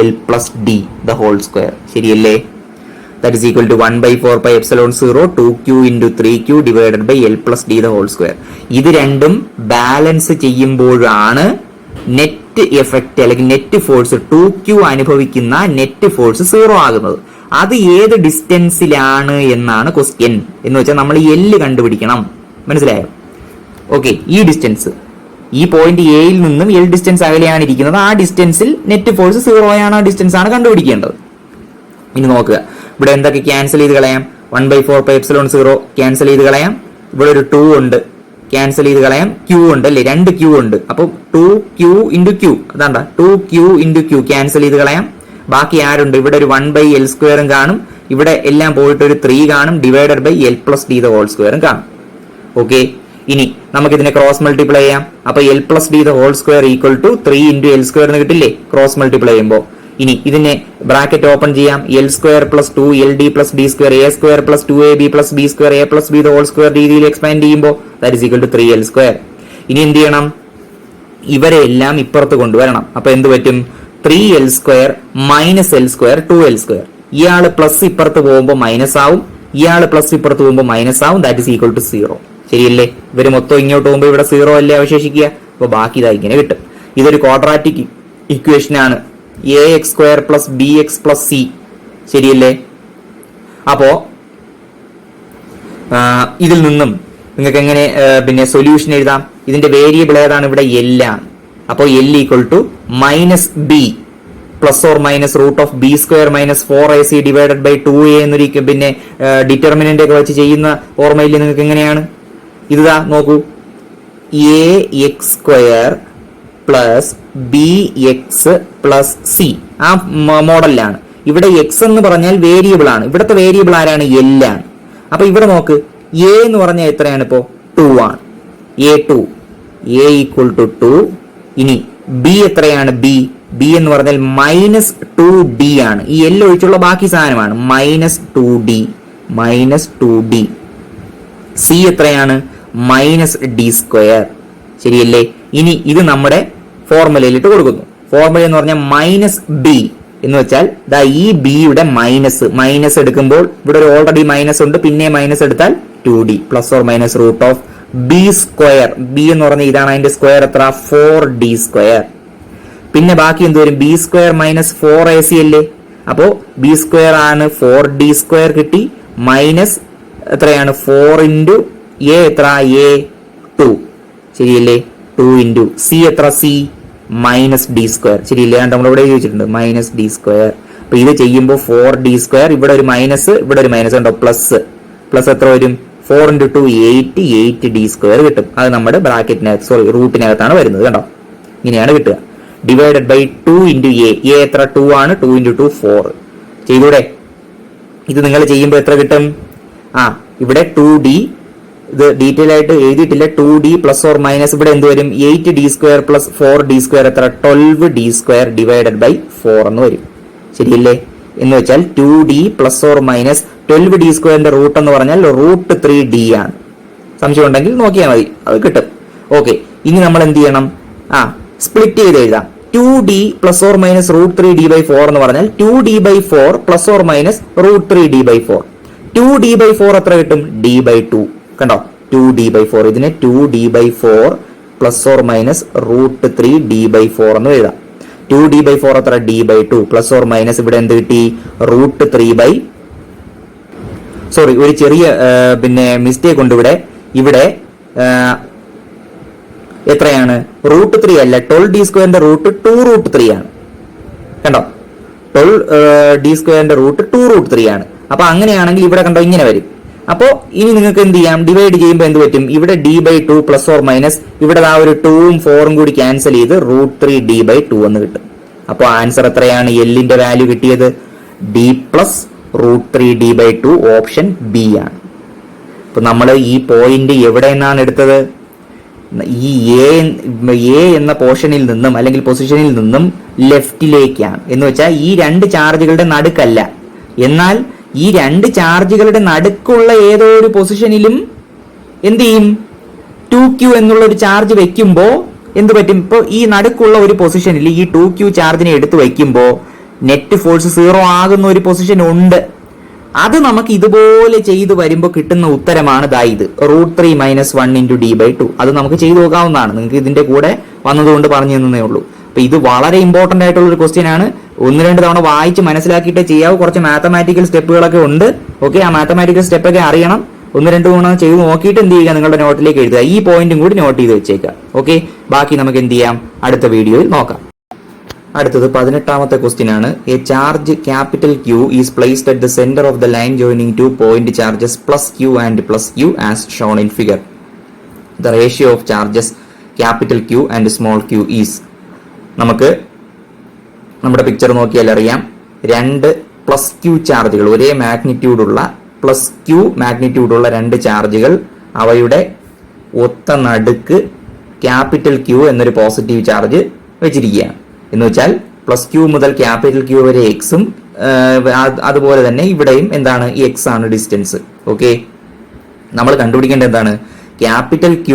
Speaker 1: L plus d the whole square. ശരിയല്ലേ? That is equal to 1/4πε0 2q into 3q divided by L plus d the whole square. ഇത് രണ്ടും ബാലൻസ് ചെയ്യുമ്പോഴാണ് നെറ്റ് എഫക്റ്റ് അല്ലെങ്കിൽ നെറ്റ് ഫോഴ്സ് 2q അനുഭവിക്കുന്ന നെറ്റ് ഫോഴ്സ് 0 ആകുന്നത്. അത് ഏത് ഡിസ്റ്റൻസിലാണ് എന്നാണ് ക്വസ്റ്റ്യൻ. എന്ന് വെച്ചാൽ നമ്മൾ L കണ്ടുപിടിക്കണം. മനസ്സിലായോ? ഓക്കെ, ഈ ഡിസ്റ്റൻസ്, ഈ പോയിന്റ് എയിൽ നിന്നും L ഡിസ്റ്റൻസ് അകലെയാണ് ഇരിക്കുന്നത്. ആ ഡിസ്റ്റൻസിൽ നെറ്റ് ഫോഴ്സ് 0 ആണ്. ആ ഡിസ്റ്റൻസ് ആണ് കണ്ടുപിടിക്കേണ്ടത്. ഇനി നോക്കുക, ഇവിടെ എന്തൊക്കെ ക്യാൻസൽ ചെയ്ത് കളയാം? 1/4πε0 ക്യാൻസൽ ചെയ്ത് കളയാം. ഇവിടെ ഒരു 2 ഉണ്ട്, ക്യാൻസൽ ചെയ്ത് കളയാം. q ഉണ്ട് അല്ലേ, 2q ഉണ്ട്. അപ്പൊ 2q into q, അതാണ്ടാ 2q into q cancel ചെയ്ത് കളയാം. ബാക്കി ആരുണ്ട്? ഇവിടെ ഒരു 1/L² കാണും. ഇവിടെ എല്ലാം പോയിട്ട് ഒരു 3 കാണും, divided by L plus d the whole സ്ക്വയറും കാണും. ഓക്കെ, ഇനി നമുക്ക് ഇതിനെ ക്രോസ് മൾട്ടിപ്ലൈ ചെയ്യാം. അപ്പൊ L plus d the whole square equal to 3 into L² എന്ന് കിട്ടില്ലേ ക്രോസ് മൾട്ടിപ്ലൈ ചെയ്യുമ്പോൾ? ഇനി ഇതിനെ ബ്രാക്കറ്റ് ഓപ്പൺ ചെയ്യാം. L² plus 2 LD plus d², A² plus 2AB plus B² A plus B the whole square രീതിയിൽ എക്സ്പാൻഡ് ചെയ്യുമ്പോൾ that is equal to 3L². ഇനി എന്ത് ചെയ്യണം? ഇവരെ എല്ലാം ഇപ്പുറത്ത് കൊണ്ടുവരണം. അപ്പൊ എന്ത് പറ്റും? 3L² minus L², 2L². ഇയാള് പ്ലസ് ഇപ്പുറത്ത് പോകുമ്പോൾ മൈനസ് ആവും, ഇയാള് പ്ലസ് ഇപ്പുറത്ത് പോകുമ്പോൾ മൈനസ് ആവും. That is equal to 0. ശരിയല്ലേ? ഇവര് മൊത്തം ഇങ്ങോട്ട് പോകുമ്പോൾ ഇവിടെ 0 അല്ലേ അവശേഷിക്കുക. അപ്പൊ ബാക്കി ഇതാ ഇങ്ങനെ കിട്ടും. ഇതൊരു ക്വാഡ്രാറ്റിക് ഇക്വേഷൻ ആണ്. ax² plus bx plus c. ശരിയല്ലേ? അപ്പോ ഇതിൽ നിന്നും നിങ്ങൾക്ക് എങ്ങനെ സൊല്യൂഷൻ എഴുതാം? ഇതിന്റെ വേരിയബിൾ ഏതാണ്? ഇവിടെ L ആണ്. അപ്പോൾ L equal to -b plus or minus √b² minus 4ac divided by 2a എന്നൊരു ഡിറ്റർമിനന്റ് ഒക്കെ വെച്ച് ചെയ്യുന്ന ഓർമ്മയിൽ നിങ്ങൾക്ക് എങ്ങനെയാണ്? ഇതാ നോക്കൂ, ax² plus bx plus c. ആ മോഡലിലാണ്. ഇവിടെ x എന്ന് പറഞ്ഞാൽ വേരിയബിൾ ആണ്. ഇവിടുത്തെ വേരിയബിൾ ആരാണ്? L ആണ്. അപ്പൊ ഇവിടെ നോക്ക്, a എന്ന് പറഞ്ഞാൽ എത്രയാണ്? ഇപ്പോ 2 ആണ്. a2 a equal to 2. ഇനി b എത്രയാണ്? b എന്ന് പറഞ്ഞാൽ -2d ആണ്. ഈ L ഒഴിച്ചുള്ള ബാക്കി സാധനമാണ്. -2d. c എത്രയാണ്? -d². ശരിയല്ലേ? ഇനി ഇത് നമ്മുടെ ഫോർമുലയിലിട്ട് കൊടുക്കുന്നു. ഫോർമുല എന്ന് പറഞ്ഞാൽ -b എന്ന് വെച്ചാൽ ഈ ബിയുടെ മൈനസ് എടുക്കുമ്പോൾ ഇവിടെ ഒരു ഓൾറെഡി മൈനസ് ഉണ്ട്, പിന്നെ മൈനസ് എടുത്താൽ 2d plus or minus √b². b എന്ന് പറഞ്ഞാൽ ഇതാണ്, അതിന്റെ സ്ക്വയർ എത്ര? 4d². പിന്നെ ബാക്കി എന്ത് വരും? ബി സ്ക്വയർ മൈനസ് 4ac അല്ലേ? അപ്പോ ബി സ്ക്വയർ ആണ് 4d² കിട്ടി, മൈനസ് എത്രയാണ് 4 ഇൻറ്റു എ എത്ര? എ 2 ശരിയല്ലേ? 2 ഇൻറ്റു സി എത്ര? C -d². ശരിയല്ലേ? നമ്മളിവിടെ ചോദിച്ചിട്ടുണ്ട് -d². അപ്പൊ ഇത് ചെയ്യുമ്പോൾ 4d², ഇവിടെ ഒരു മൈനസ്, ഇവിടെ ഒരു മൈനസ് ഉണ്ടോ? പ്ലസ് എത്ര വരും? 4 ഇൻറ്റു 2 8d² കിട്ടും. അത് നമ്മുടെ ബ്രാക്കറ്റിനകത്ത് റൂട്ടിനകത്താണ് വരുന്നത്. കണ്ടോ? ഇങ്ങനെയാണ് കിട്ടുക. ഡിവൈഡഡ് ബൈ 2 ഇൻറ്റു എ എത്ര? 2 ആണ്. 2 ഇൻറ്റു 2 4. ചെയ്തൂടെ? ഇത് നിങ്ങൾ ചെയ്യുമ്പോൾ എത്ര കിട്ടും? ഇവിടെ 2d, ഇത് ഡീറ്റെയിൽ ആയിട്ട് എഴുതിയിട്ടില്ല. 2d പ്ലസ് ഓർ മൈനസ് ഇവിടെ എന്ത് വരും? 8d² പ്ലസ് 4d² എത്ര? 12d² ഡിവൈഡഡ് ബൈ 4 എന്ന് വരും. ശരിയല്ലേ? എന്ന് വെച്ചാൽ 2d plus or minus 12d² root എന്ന് പറഞ്ഞാൽ √3d ആണ്. സംശയം ഉണ്ടെങ്കിൽ നോക്കിയാൽ മതി, അത് കിട്ടും. ഓക്കെ, ഇനി നമ്മൾ എന്ത് ചെയ്യണം? സ്പ്ലിറ്റ് ചെയ്ത് എഴുതാം. 2d plus or minus √3d/4 എന്ന് പറഞ്ഞാൽ 2d/4 plus or minus √3d/4. 2d/4 എത്ര കിട്ടും? d/2. കണ്ടോ? 2d/4. ഇതിനെ 2d/4 plus or minus √3d/4 എന്ന് എഴുതാം. 2d/4 എത്ര? d/2 പ്ലസ് ഓർ മൈനസ് ഇവിടെ എന്ത് കിട്ടി? √3 ഒരു ചെറിയ മിസ്റ്റേക്ക് ഉണ്ട് ഇവിടെ എത്രയാണ്? √3 അല്ല, 12d² റൂട്ട് 2√3 ആണ്. കണ്ടോ? 12d² റൂട്ട് 2√3 ആണ്. അപ്പൊ അങ്ങനെയാണെങ്കിൽ ഇവിടെ കണ്ടോ ഇങ്ങനെ വരും. അപ്പോ ഇനി നിങ്ങൾക്ക് എന്ത് ചെയ്യാം? ഡിവൈഡ് ചെയ്യുമ്പോൾ എന്ത് പറ്റും? ഇവിടെ d/2 പ്ലസ് ഓർ മൈനസ് ഇവിടെ ആ ഒരു 2ഉം 4ഉം കൂടി ക്യാൻസൽ ചെയ്ത് √3d/2 എന്ന് കിട്ടും. അപ്പൊ ആൻസർ എത്രയാണ്? എല്ലിന്റെ വാല്യൂ കിട്ടിയത് d plus √3d/2, option B ആണ്. അപ്പൊ നമ്മൾ ഈ പോയിന്റ് എവിടെ നിന്നാണ് എടുത്തത്? ഈ എ എന്ന പോർഷനിൽ നിന്നും അല്ലെങ്കിൽ പൊസിഷനിൽ നിന്നും ലെഫ്റ്റിലേക്കാണ്. എന്ന് വെച്ചാൽ ഈ രണ്ട് ചാർജുകളുടെ നടുക്കല്ല, എന്നാൽ ഈ രണ്ട് ചാർജുകളുടെ നടുക്കുള്ള ഏതോ ഒരു പൊസിഷനിലും എന്ത് ചെയ്യും? 2q എന്നുള്ള ഒരു ചാർജ് വെക്കുമ്പോൾ എന്ത് പറ്റും? ഇപ്പോൾ ഈ നടുക്കുള്ള ഒരു പൊസിഷനിൽ ഈ 2q ചാർജിനെ എടുത്ത് വയ്ക്കുമ്പോൾ നെറ്റ് ഫോഴ്സ് 0 ആകുന്ന ഒരു പൊസിഷൻ ഉണ്ട്. അത് നമുക്ക് ഇതുപോലെ ചെയ്തു വരുമ്പോൾ കിട്ടുന്ന ഉത്തരമാണ് ഇത് √3 - 1 × d/2. അത് നമുക്ക് ചെയ്തു നോക്കാവുന്നതാണ്. നിങ്ങൾക്ക് ഇതിന്റെ കൂടെ വന്നതുകൊണ്ട് പറഞ്ഞു തന്നേ ഉള്ളൂ. അപ്പൊ ഇത് വളരെ ഇമ്പോർട്ടന്റ് ആയിട്ടുള്ള ഒരു ക്വസ്റ്റ്യൻ ആണ്. 1-2 തവണ വായിച്ച് മനസ്സിലാക്കിയിട്ടേ ചെയ്യാവൂ. കുറച്ച് മാത്തമാറ്റിക്കൽ സ്റ്റെപ്പുകളൊക്കെ ഉണ്ട്. ഓക്കെ, ആ മാത്തമാറ്റിക്കൽ സ്റ്റെപ്പൊക്കെ അറിയണം. 1-2 തവണ ചെയ്ത് നോക്കിയിട്ട് എന്ത് ചെയ്യുക? നിങ്ങളുടെ നോട്ടിലേക്ക് എഴുതുക. ഈ പോയിന്റും കൂടി നോട്ട് ചെയ്ത് വെച്ചേക്കുക. ഓക്കെ, ബാക്കി നമുക്ക് എന്ത് ചെയ്യാം? അടുത്ത വീഡിയോയിൽ നോക്കാം. അടുത്തത് 18ാമത്തെ ക്വസ്റ്റ്യൻ ആണ്. A charge capital Q is placed at the centre of the line joining 2 point charges +q and +q as shown in figure. The ratio of charges capital Q and small q is. നമുക്ക് നമ്മുടെ പിക്ചർ നോക്കിയാൽ അറിയാം, രണ്ട് +q ചാർജുകൾ, ഒരേ മാഗ്നിറ്റ്യൂഡുള്ള +q മാഗ്നിറ്റ്യൂഡുള്ള രണ്ട് ചാർജുകൾ, അവയുടെ ഒത്ത നടുക്ക് ക്യാപിറ്റൽ Q എന്നൊരു പോസിറ്റീവ് ചാർജ് വെച്ചിരിക്കുകയാണ്. എന്ന് വെച്ചാൽ +q മുതൽ ക്യാപിറ്റൽ Q വരെ എക്സും അതുപോലെ തന്നെ ഇവിടെയും എന്താണ്? എക്സ് ആണ് ഡിസ്റ്റൻസ്. ഓക്കെ, നമ്മൾ കണ്ടുപിടിക്കേണ്ടത് എന്താണ്? ക്യാപിറ്റൽ Q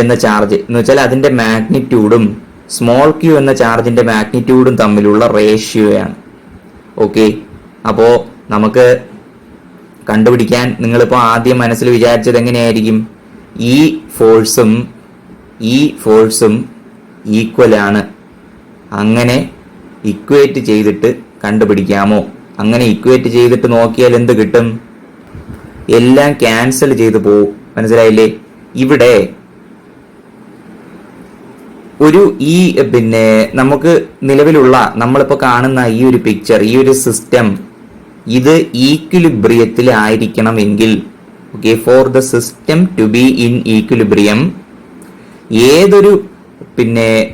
Speaker 1: എന്ന ചാർജ് എന്ന് വെച്ചാൽ അതിന്റെ മാഗ്നിറ്റ്യൂഡും സ്മോൾ q എന്ന ചാർജിന്റെ മാഗ്നിറ്റ്യൂഡും തമ്മിലുള്ള റേഷ്യോയാണ്. ഓക്കെ, അപ്പോ നമുക്ക് കണ്ടുപിടിക്കാൻ നിങ്ങളിപ്പോൾ ആദ്യം മനസ്സിൽ വിചാരിച്ചത് എങ്ങനെയായിരിക്കും? ഈ ഫോഴ്സും ഈക്വൽ ആണ്. അങ്ങനെ ഇക്വേറ്റ് ചെയ്തിട്ട് കണ്ടുപിടിക്കാമോ? അങ്ങനെ ഇക്വേറ്റ് ചെയ്തിട്ട് നോക്കിയാൽ എന്ത് കിട്ടും? എല്ലാം ക്യാൻസൽ ചെയ്തു പോകും. മനസ്സിലായില്ലേ? ഇവിടെ ഒരു നമുക്ക് നിലവിലുള്ള നമ്മളിപ്പോ കാണുന്ന ഈ ഒരു പിക്ചർ, ഈ ഒരു സിസ്റ്റം, ഇത് ഈക്വിലിബ്രിയത്തിൽ ആയിരിക്കണമെങ്കിൽ, okay, for the system to be in equilibrium, ഏതൊരു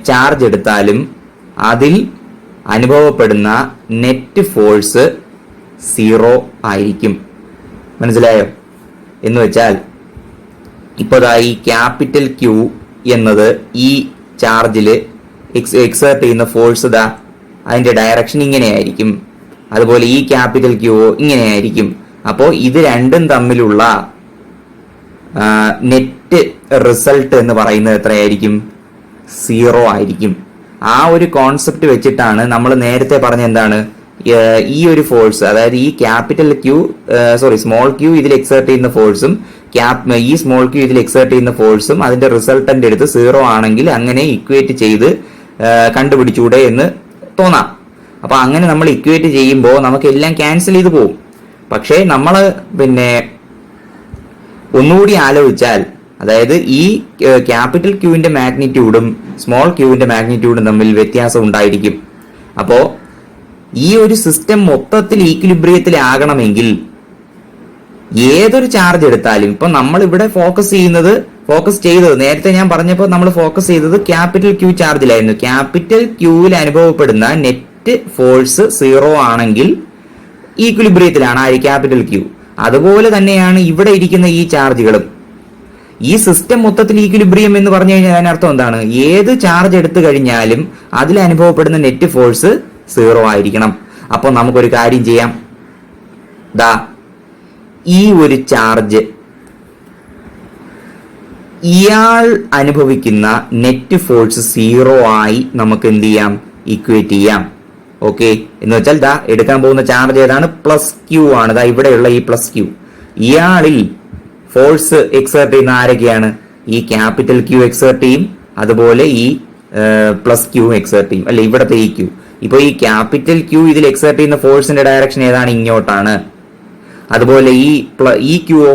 Speaker 1: ചാർജ് എടുത്താലും അതിൽ അനുഭവപ്പെടുന്ന നെറ്റ് ഫോഴ്സ് 0 ആയിരിക്കും. മനസ്സിലായോ? എന്ന് വെച്ചാൽ ഇപ്പൊ ഈ ക്യാപിറ്റൽ Q എന്നത് ഈ ചാർജില് എക്സേർട്ട് ചെയ്യുന്ന ഫോഴ്സ് അതിന്റെ ഡയറക്ഷൻ ഇങ്ങനെയായിരിക്കും. അതുപോലെ ഈ ക്യാപിറ്റൽ Q ഇങ്ങനെയായിരിക്കും. അപ്പോൾ ഇത് രണ്ടും തമ്മിലുള്ള നെറ്റ് റിസൾട്ട് എന്ന് പറയുന്നത് എത്രയായിരിക്കും? 0 ആയിരിക്കും. ആ ഒരു കോൺസെപ്റ്റ് വെച്ചിട്ടാണ് നമ്മൾ നേരത്തെ പറഞ്ഞ എന്താണ്, ഈ ഒരു ഫോഴ്സ്, അതായത് ഈ ക്യാപിറ്റൽ സ്മോൾ Q ഇതിൽ എക്സേർട്ട് ചെയ്യുന്ന ഫോഴ്സും ഈ സ്മോൾ Q ഇതിൽ എക്സേർട്ട് ചെയ്യുന്ന ഫോഴ്സും അതിന്റെ റിസൾട്ടന്റ് എടുത്ത് 0 ആണെങ്കിൽ അങ്ങനെ ഇക്വേറ്റ് ചെയ്ത് കണ്ടുപിടിച്ചൂടെ എന്ന് തോന്നാം. അപ്പൊ അങ്ങനെ നമ്മൾ ഇക്വേറ്റ് ചെയ്യുമ്പോൾ നമുക്ക് എല്ലാം ക്യാൻസൽ ചെയ്ത് പോകും. പക്ഷേ നമ്മൾ ഒന്നുകൂടി ആലോചിച്ചാൽ, അതായത് ഈ ക്യാപിറ്റൽ ക്യൂവിന്റെ മാഗ്നിറ്റ്യൂഡും സ്മോൾ ക്യൂവിന്റെ മാഗ്നിറ്റ്യൂഡും തമ്മിൽ വ്യത്യാസം ഉണ്ടായിരിക്കും. അപ്പോ ഈ ഒരു സിസ്റ്റം മൊത്തത്തിൽ ഈക്വിലിബ്രിയത്തിലാകണമെങ്കിൽ ഏതൊരു ചാർജ് എടുത്താലും, ഇപ്പൊ നമ്മൾ ഇവിടെ ഫോക്കസ് ചെയ്തത് നേരത്തെ ഞാൻ പറഞ്ഞപ്പോൾ നമ്മൾ ഫോക്കസ് ചെയ്തത് ക്യാപിറ്റൽ ക്യൂ ചാർജിലായിരുന്നു. ക്യാപിറ്റൽ ക്യൂവിൽ അനുഭവപ്പെടുന്ന നെറ്റ് ഫോഴ്സ് 0 ആണെങ്കിൽ ഈക്വിലിബ്രിയത്തിലാണ് ആ ക്യാപിറ്റൽ ക്യൂ. അതുപോലെ തന്നെയാണ് ഇവിടെ ഇരിക്കുന്ന ഈ ചാർജുകളും. ഈ സിസ്റ്റം മൊത്തത്തിൽ ഈക്വിലിബ്രിയം എന്ന് പറഞ്ഞു കഴിഞ്ഞാൽ അതിനർത്ഥം എന്താണ്? ഏത് ചാർജ് എടുത്തു കഴിഞ്ഞാലും അതിൽ അനുഭവപ്പെടുന്ന നെറ്റ് ഫോഴ്സ് 0 ആയിരിക്കണം. അപ്പൊ നമുക്കൊരു കാര്യം ചെയ്യാം. ഈ ഒരു ചാർജ് ഇയാൾ അനുഭവിക്കുന്ന നെറ്റ് ഫോഴ്സ് 0 ആയി നമുക്ക് എന്ത് ചെയ്യാം? ഇക്വേറ്റ് ചെയ്യാം. ഓക്കെ, എന്ന് വെച്ചാൽ എടുക്കാൻ പോകുന്ന ചാർജ് ഏതാണ്? പ്ലസ് ക്യൂ ആണ്. ഇവിടെയുള്ള ഈ പ്ലസ് ക്യൂ. ഇയാളിൽ ഫോഴ്സ് എക്സേർട്ട് ചെയ്യുന്ന ആരൊക്കെയാണ്? ഈ ക്യാപിറ്റൽ ക്യൂ എക്സേർട്ട് ചെയ്യും, അതുപോലെ ഈ പ്ലസ് ക്യൂ എക്സേർട്ട് ചെയ്യും, അല്ലെ ഇവിടത്തെ ഈ ക്യൂ. ഇപ്പൊ ഈ ക്യാപിറ്റൽ ക്യൂ ഇതിൽ എക്സേർട്ട് ചെയ്യുന്ന ഫോഴ്സിന്റെ ഡയറക്ഷൻ ഏതാണ്? ഇങ്ങോട്ടാണ്. അതുപോലെ ഈ ക്യൂओ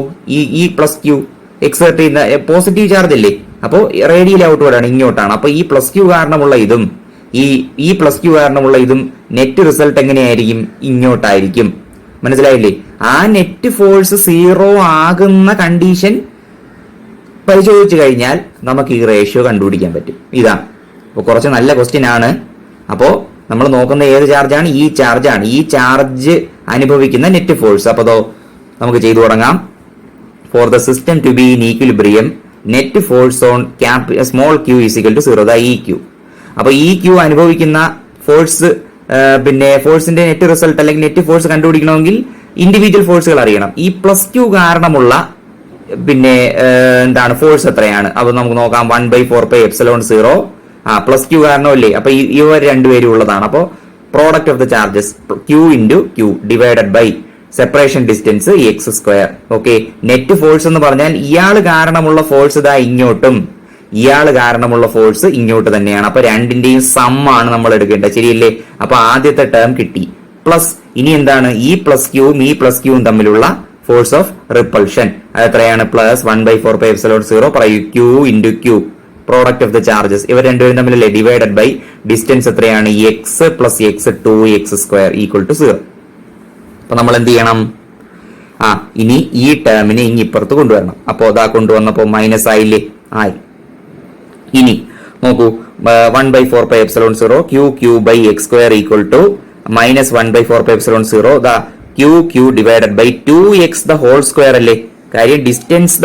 Speaker 1: ഈ പ്ലസ് ക്യൂ എക്സേർട്ട് ചെയ്യുന്ന പോസിറ്റീവ് ചാർജ് അല്ലേ, അപ്പോൾ റേഡിയൽ ഔട്ട്വേർഡ് ആണ്, ഇങ്ങോട്ടാണ്. അപ്പൊ ഈ പ്ലസ് ക്യൂ കാരണമുള്ള ഇതും ഈ പ്ലസ് ക്യൂ കാരണമുള്ള ഇതും നെറ്റ് റിസൾട്ട് എങ്ങനെയായിരിക്കും? ഇങ്ങോട്ടായിരിക്കും. മനസ്സിലായില്ലേ? ആ നെറ്റ് ഫോഴ്സ് 0 ആകുന്ന കണ്ടീഷൻ പരിശോധിച്ചു കഴിഞ്ഞാൽ നമുക്ക് ഈ റേഷ്യോ കണ്ടുപിടിക്കാൻ പറ്റും. ഇതാണ്. അപ്പോൾ കുറച്ച് നല്ല ക്വസ്റ്റ്യൻ ആണ്. അപ്പോൾ നമ്മൾ നോക്കുന്ന ഏത് ചാർജാണ്? ഈ ചാർജാണ്. ഈ ചാർജ് അനുഭവിക്കുന്ന നെറ്റ് ഫോഴ്സ്. അപ്പോൾ നമുക്ക് ചെയ്തു തുടങ്ങാം. For the system to be in equilibrium net force on small q is equal to 0. ഈ ക്യൂ. അപ്പൊ ഈ ക്യൂ അനുഭവിക്കുന്ന ഫോഴ്സ് ഫോഴ്സിന്റെ നെറ്റ് റിസൾട്ട് അല്ലെങ്കിൽ നെറ്റ് ഫോഴ്സ് കണ്ടുപിടിക്കണമെങ്കിൽ ഇൻഡിവിജ്വൽ ഫോഴ്സുകൾ അറിയണം. ഈ പ്ലസ് ക്യൂ കാരണമുള്ള എന്താണ് ഫോഴ്സ് എത്രയാണ്? അപ്പൊ നമുക്ക് നോക്കാം. 1/4πε0. പ്ലസ് ക്യൂ കാരണമല്ലേ, അപ്പൊ ഇവർ രണ്ടുപേരും ഉള്ളതാണ്. അപ്പോ product of the charges q into q divided by separation distance x². Okay, net force എന്ന് പറഞ്ഞാൽ ഇയാൾ കാരണമുള്ള ഫോഴ്സ് ഇങ്ങോട്ടും ഇയാൾ കാരണമുള്ള ഫോഴ്സ് ഇങ്ങോട്ട് തന്നെയാണ്. അപ്പൊ രണ്ടിന്റെയും സം ആണ് നമ്മൾ എടുക്കേണ്ടത്. ശരിയല്ലേ? അപ്പൊ ആദ്യത്തെ ടേം കിട്ടി. പ്ലസ് ഇനി എന്താണ്? ഈ പ്ലസ് ക്യൂവും ഈ പ്ലസ് ക്യൂവും തമ്മിലുള്ള ഫോഴ്സ് ഓഫ് റിപ്പൾഷൻ അത് എത്രയാണ്? Plus 1/4πε0 q into q product of the charges. ഇവർ രണ്ടുപേരും തമ്മിലല്ലേ ഡിവൈഡഡ് ബൈ ഡിസ്റ്റൻസ് എത്രയാണ്? x + x 2x² equal to 0. അപ്പൊ നമ്മൾ എന്ത് ചെയ്യണം? ഇനി ഈ ടേമിനെ ഇപ്പുറത്ത് കൊണ്ടുവരണം. അപ്പോ കൊണ്ടുവന്നപ്പോ മൈനസ് ആയില്ലേ? ആയി. ഇനി നോക്കൂ, 1/4πε0 q³ equal to minus 1/4πε0 q divided by 2x the whole square അല്ലേ? കാര്യം ഡിസ്റ്റൻസ്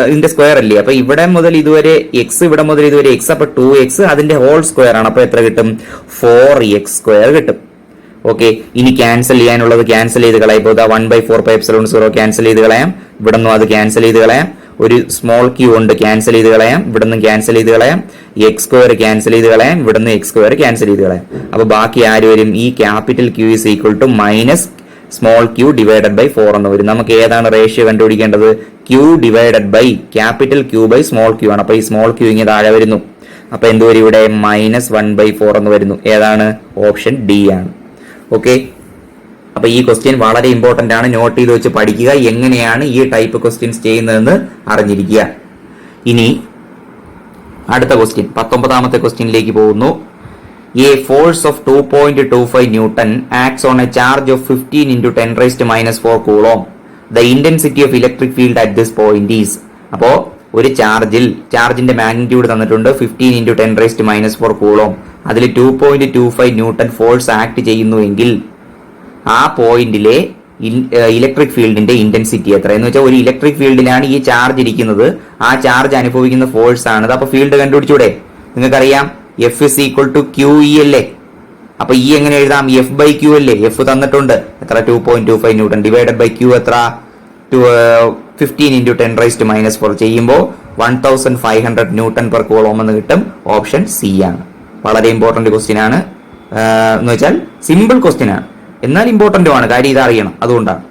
Speaker 1: ഇതിന്റെ സ്ക്വയർ അല്ലേ? അപ്പൊ ഇവിടെ മുതൽ ഇതുവരെ x, ഇവിടെ മുതൽ ഇതുവരെ x, അപ്പൊ 2x അതിന്റെ ഹോൾ സ്ക്വയർ ആണ്. അപ്പൊ എത്ര കിട്ടും? 4x² കിട്ടും. ഓക്കെ, ഇനി ക്യാൻസൽ ചെയ്യാനുള്ളത് ക്യാൻസൽ ചെയ്ത് കളയാം. ഇപ്പോൾ 1/4πε0 ക്യാൻസൽ ചെയ്ത് കളയാം, ഇവിടെ നിന്നും അത് ക്യാൻസൽ ചെയ്ത് കളയാം. ഒരു സ്മോൾ ക്യൂ ഉണ്ട്, ക്യാൻസൽ ചെയ്ത് കളയാം. ഇവിടെ നിന്നും ക്യാൻസൽ ചെയ്ത് കളയാം. x² ക്യാൻസൽ ചെയ്ത് കളയാം. ഇവിടെ നിന്ന് x² ക്യാൻസൽ ചെയ്ത് കളയാം. അപ്പൊ ബാക്കി ആര് വരും? ഈ capital q is equal to minus small q divided by 4 എന്ന് വരും. നമുക്ക് ഏതാണ് റേഷ്യോ കണ്ടുപിടിക്കേണ്ടത്? Q divided by capital q by small q ആണ്. അപ്പൊ ഈ സ്മോൾ ക്യൂ ഇങ്ങനെ താഴെ വരുന്നു. അപ്പൊ എന്ത് വരും? ഇവിടെ -1/4 എന്ന് വരുന്നു. ഏതാണ്? ഓപ്ഷൻ ഡി ആണ്. ഓക്കെ, അപ്പൊ ഈ ക്വസ്റ്റ്യൻ വളരെ ഇമ്പോർട്ടന്റ് ആണ്. നോട്ട് ചെയ്ത് വെച്ച് പഠിക്കുക. എങ്ങനെയാണ് ഈ ടൈപ്പ് ക്വസ്റ്റ്യൻസ് ചെയ്യുന്നതെന്ന് അറിഞ്ഞിരിക്കുക. ഇനി അടുത്ത ക്വസ്റ്റ്യൻ 19ാമത്തെ ക്വസ്റ്റ്യനിലേക്ക് പോകുന്നു. A force of 2.25 Newton acts on a charge of 15 into 10⁻⁻4 coulomb. The intensity of electric field at this point is. അപ്പോ ഒരു ചാർജിന്റെ മാഗ്നിറ്റ്യൂഡ് തന്നിട്ടുണ്ട് 15 into 10⁻⁻4 coulomb. അതിൽ 2.25 ന്യൂട്ടൺ ഫോഴ്സ് ആക്ട് ചെയ്യുന്നുവെങ്കിൽ ആ പോയിന്റിലെ ഇലക്ട്രിക് ഫീൽഡിന്റെ ഇന്റൻസിറ്റി എത്ര എന്ന് വെച്ചാൽ, ഒരു ഇലക്ട്രിക് ഫീൽഡിലാണ് ഈ ചാർജ് ഇരിക്കുന്നത്. ആ ചാർജ് അനുഭവിക്കുന്ന ഫോഴ്സ് ആണ്. അപ്പൊ ഫീൽഡ് കണ്ടുപിടിച്ചൂടെ? നിങ്ങൾക്കറിയാം F is equal to QE അല്ലേ? അപ്പൊ E എങ്ങനെ എഴുതാം? F/Q അല്ലേ? F തന്നിട്ടുണ്ട് എത്ര? 2.25 ന്യൂട്ടൺ ഡിവൈഡഡ് ബൈ Q എത്ര? 15 into 10⁻⁻4 ചെയ്യുമ്പോൾ 1500 ന്യൂട്ടൺ പെർ കൂളോം എന്ന് കിട്ടും. ഓപ്ഷൻ സി ആണ്. വളരെ ഇമ്പോർട്ടന്റ് ക്വസ്റ്റ്യൻ ആണ്. എന്ന് വെച്ചാൽ സിമ്പിൾ ക്വസ്റ്റ്യൻ ആണ്, എന്നാൽ ഇമ്പോർട്ടന്റും ആണ്. കാര്യം ഇത് അറിയണം, അതുകൊണ്ടാണ്.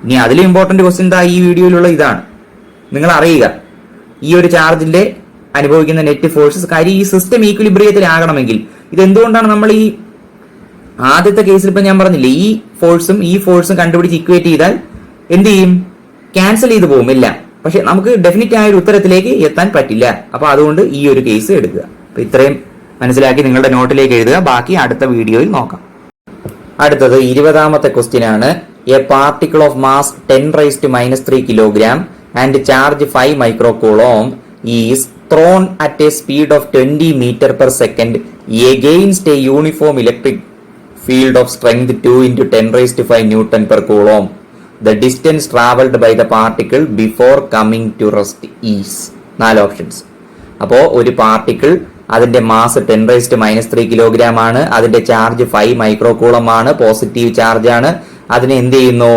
Speaker 1: ഇനി അതിൽ ഇമ്പോർട്ടന്റ് ക്വസ്റ്റ്യൻ ഈ വീഡിയോയിലുള്ള ഇതാണ്. നിങ്ങൾ അറിയുക, ഈ ഒരു ചാർജിന്റെ അനുഭവിക്കുന്ന നെറ്റ് ഫോഴ്സസ്. കാര്യം ഈ സിസ്റ്റം ഈക്വിലിബ്രിയത്തിലാകണമെങ്കിൽ ഇതെന്തുകൊണ്ടാണ് നമ്മൾ ഈ ആദ്യത്തെ കേസിൽ ഇപ്പൊ ഞാൻ പറഞ്ഞില്ലേ, ഈ ഫോഴ്സും കണ്ടുപിടിച്ച് ഇക്വേറ്റ് ചെയ്താൽ എന്ത് ചെയ്യും, ക്യാൻസൽ ചെയ്ത് പോകും എല്ലാം. പക്ഷെ നമുക്ക് ഡെഫിനറ്റ് ആയ ഒരു ഉത്തരത്തിലേക്ക് എത്താൻ പറ്റില്ല. അപ്പൊ അതുകൊണ്ട് ഈ ഒരു കേസ് എടുക്കുക. അപ്പൊ ഇത്രയും മനസ്സിലാക്കി നിങ്ങളുടെ നോട്ടിലേക്ക് എഴുതുക. ബാക്കി അടുത്ത വീഡിയോയിൽ നോക്കാം. അടുത്തത് 20ാമത്തെ ക്വസ്റ്റ്യൻ ആണ്. A particle of mass 10⁻³ kilogram and charge 5 microcoulomb is thrown at a speed of 20 meter per second against a uniform electric field of strength 2 × 10⁵ Newton per coulomb. The distance travelled by the particle before coming to rest is. 4 options. അപ്പോ ഒരു പാർട്ടിക്കിൾ, അതിന്റെ മാസ് 10⁻³ കിലോഗ്രാം ആണ്, അതിന്റെ ചാർജ് 5 മൈക്രോകൂളം ആണ്, പോസിറ്റീവ് ചാർജ് ആണ്. അതിന് എന്ത് ചെയ്യുന്നു,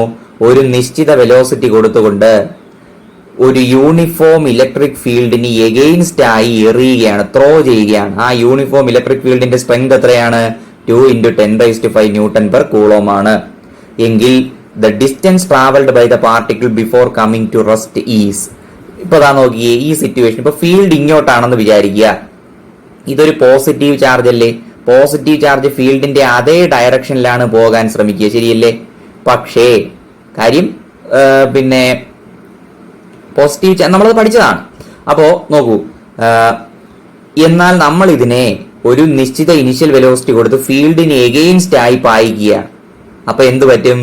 Speaker 1: ഒരു നിശ്ചിത വെലോസിറ്റി കൊടുത്തുകൊണ്ട് ഒരു യൂണിഫോം ഇലക്ട്രിക് ഫീൽഡിന് എഗെയിൻസ്റ്റ് ആയി എറിയുകയാണ്, ത്രോ ചെയ്യുകയാണ്. ആ യൂണിഫോം ഇലക്ട്രിക് ഫീൽഡിന്റെ സ്ട്രെങ്ത് എത്രയാണ്, 2 × 10⁵ Newton per coulomb ആണ്. എങ്കിൽ the distance travelled by the particle before coming to rest is. ഇപ്പൊ ദാ നോക്കിയേ, ഈ സിറ്റുവേഷൻ ഇപ്പൊ ഫീൽഡ് ഇങ്ങോട്ടാണെന്ന് വിചാരിക്കുക. ഇതൊരു പോസിറ്റീവ് ചാർജ് അല്ലേ, പോസിറ്റീവ് ചാർജ് ഫീൽഡിന്റെ അതേ ഡയറക്ഷനിലാണ് പോകാൻ ശ്രമിക്കുക, ശരിയല്ലേ? പക്ഷേ കാര്യം പിന്നെ പോസിറ്റീവ് നമ്മളത് പഠിച്ചതാണ്. അപ്പോ നോക്കൂ, എന്നാൽ നമ്മൾ ഇതിനെ ഒരു നിശ്ചിത ഇനിഷ്യൽ വെലോസിറ്റി കൊടുത്ത് ഫീൽഡിന് എഗെയിൻസ്റ്റ് ആയി പായിക്കുക. അപ്പൊ എന്ത് പറ്റും,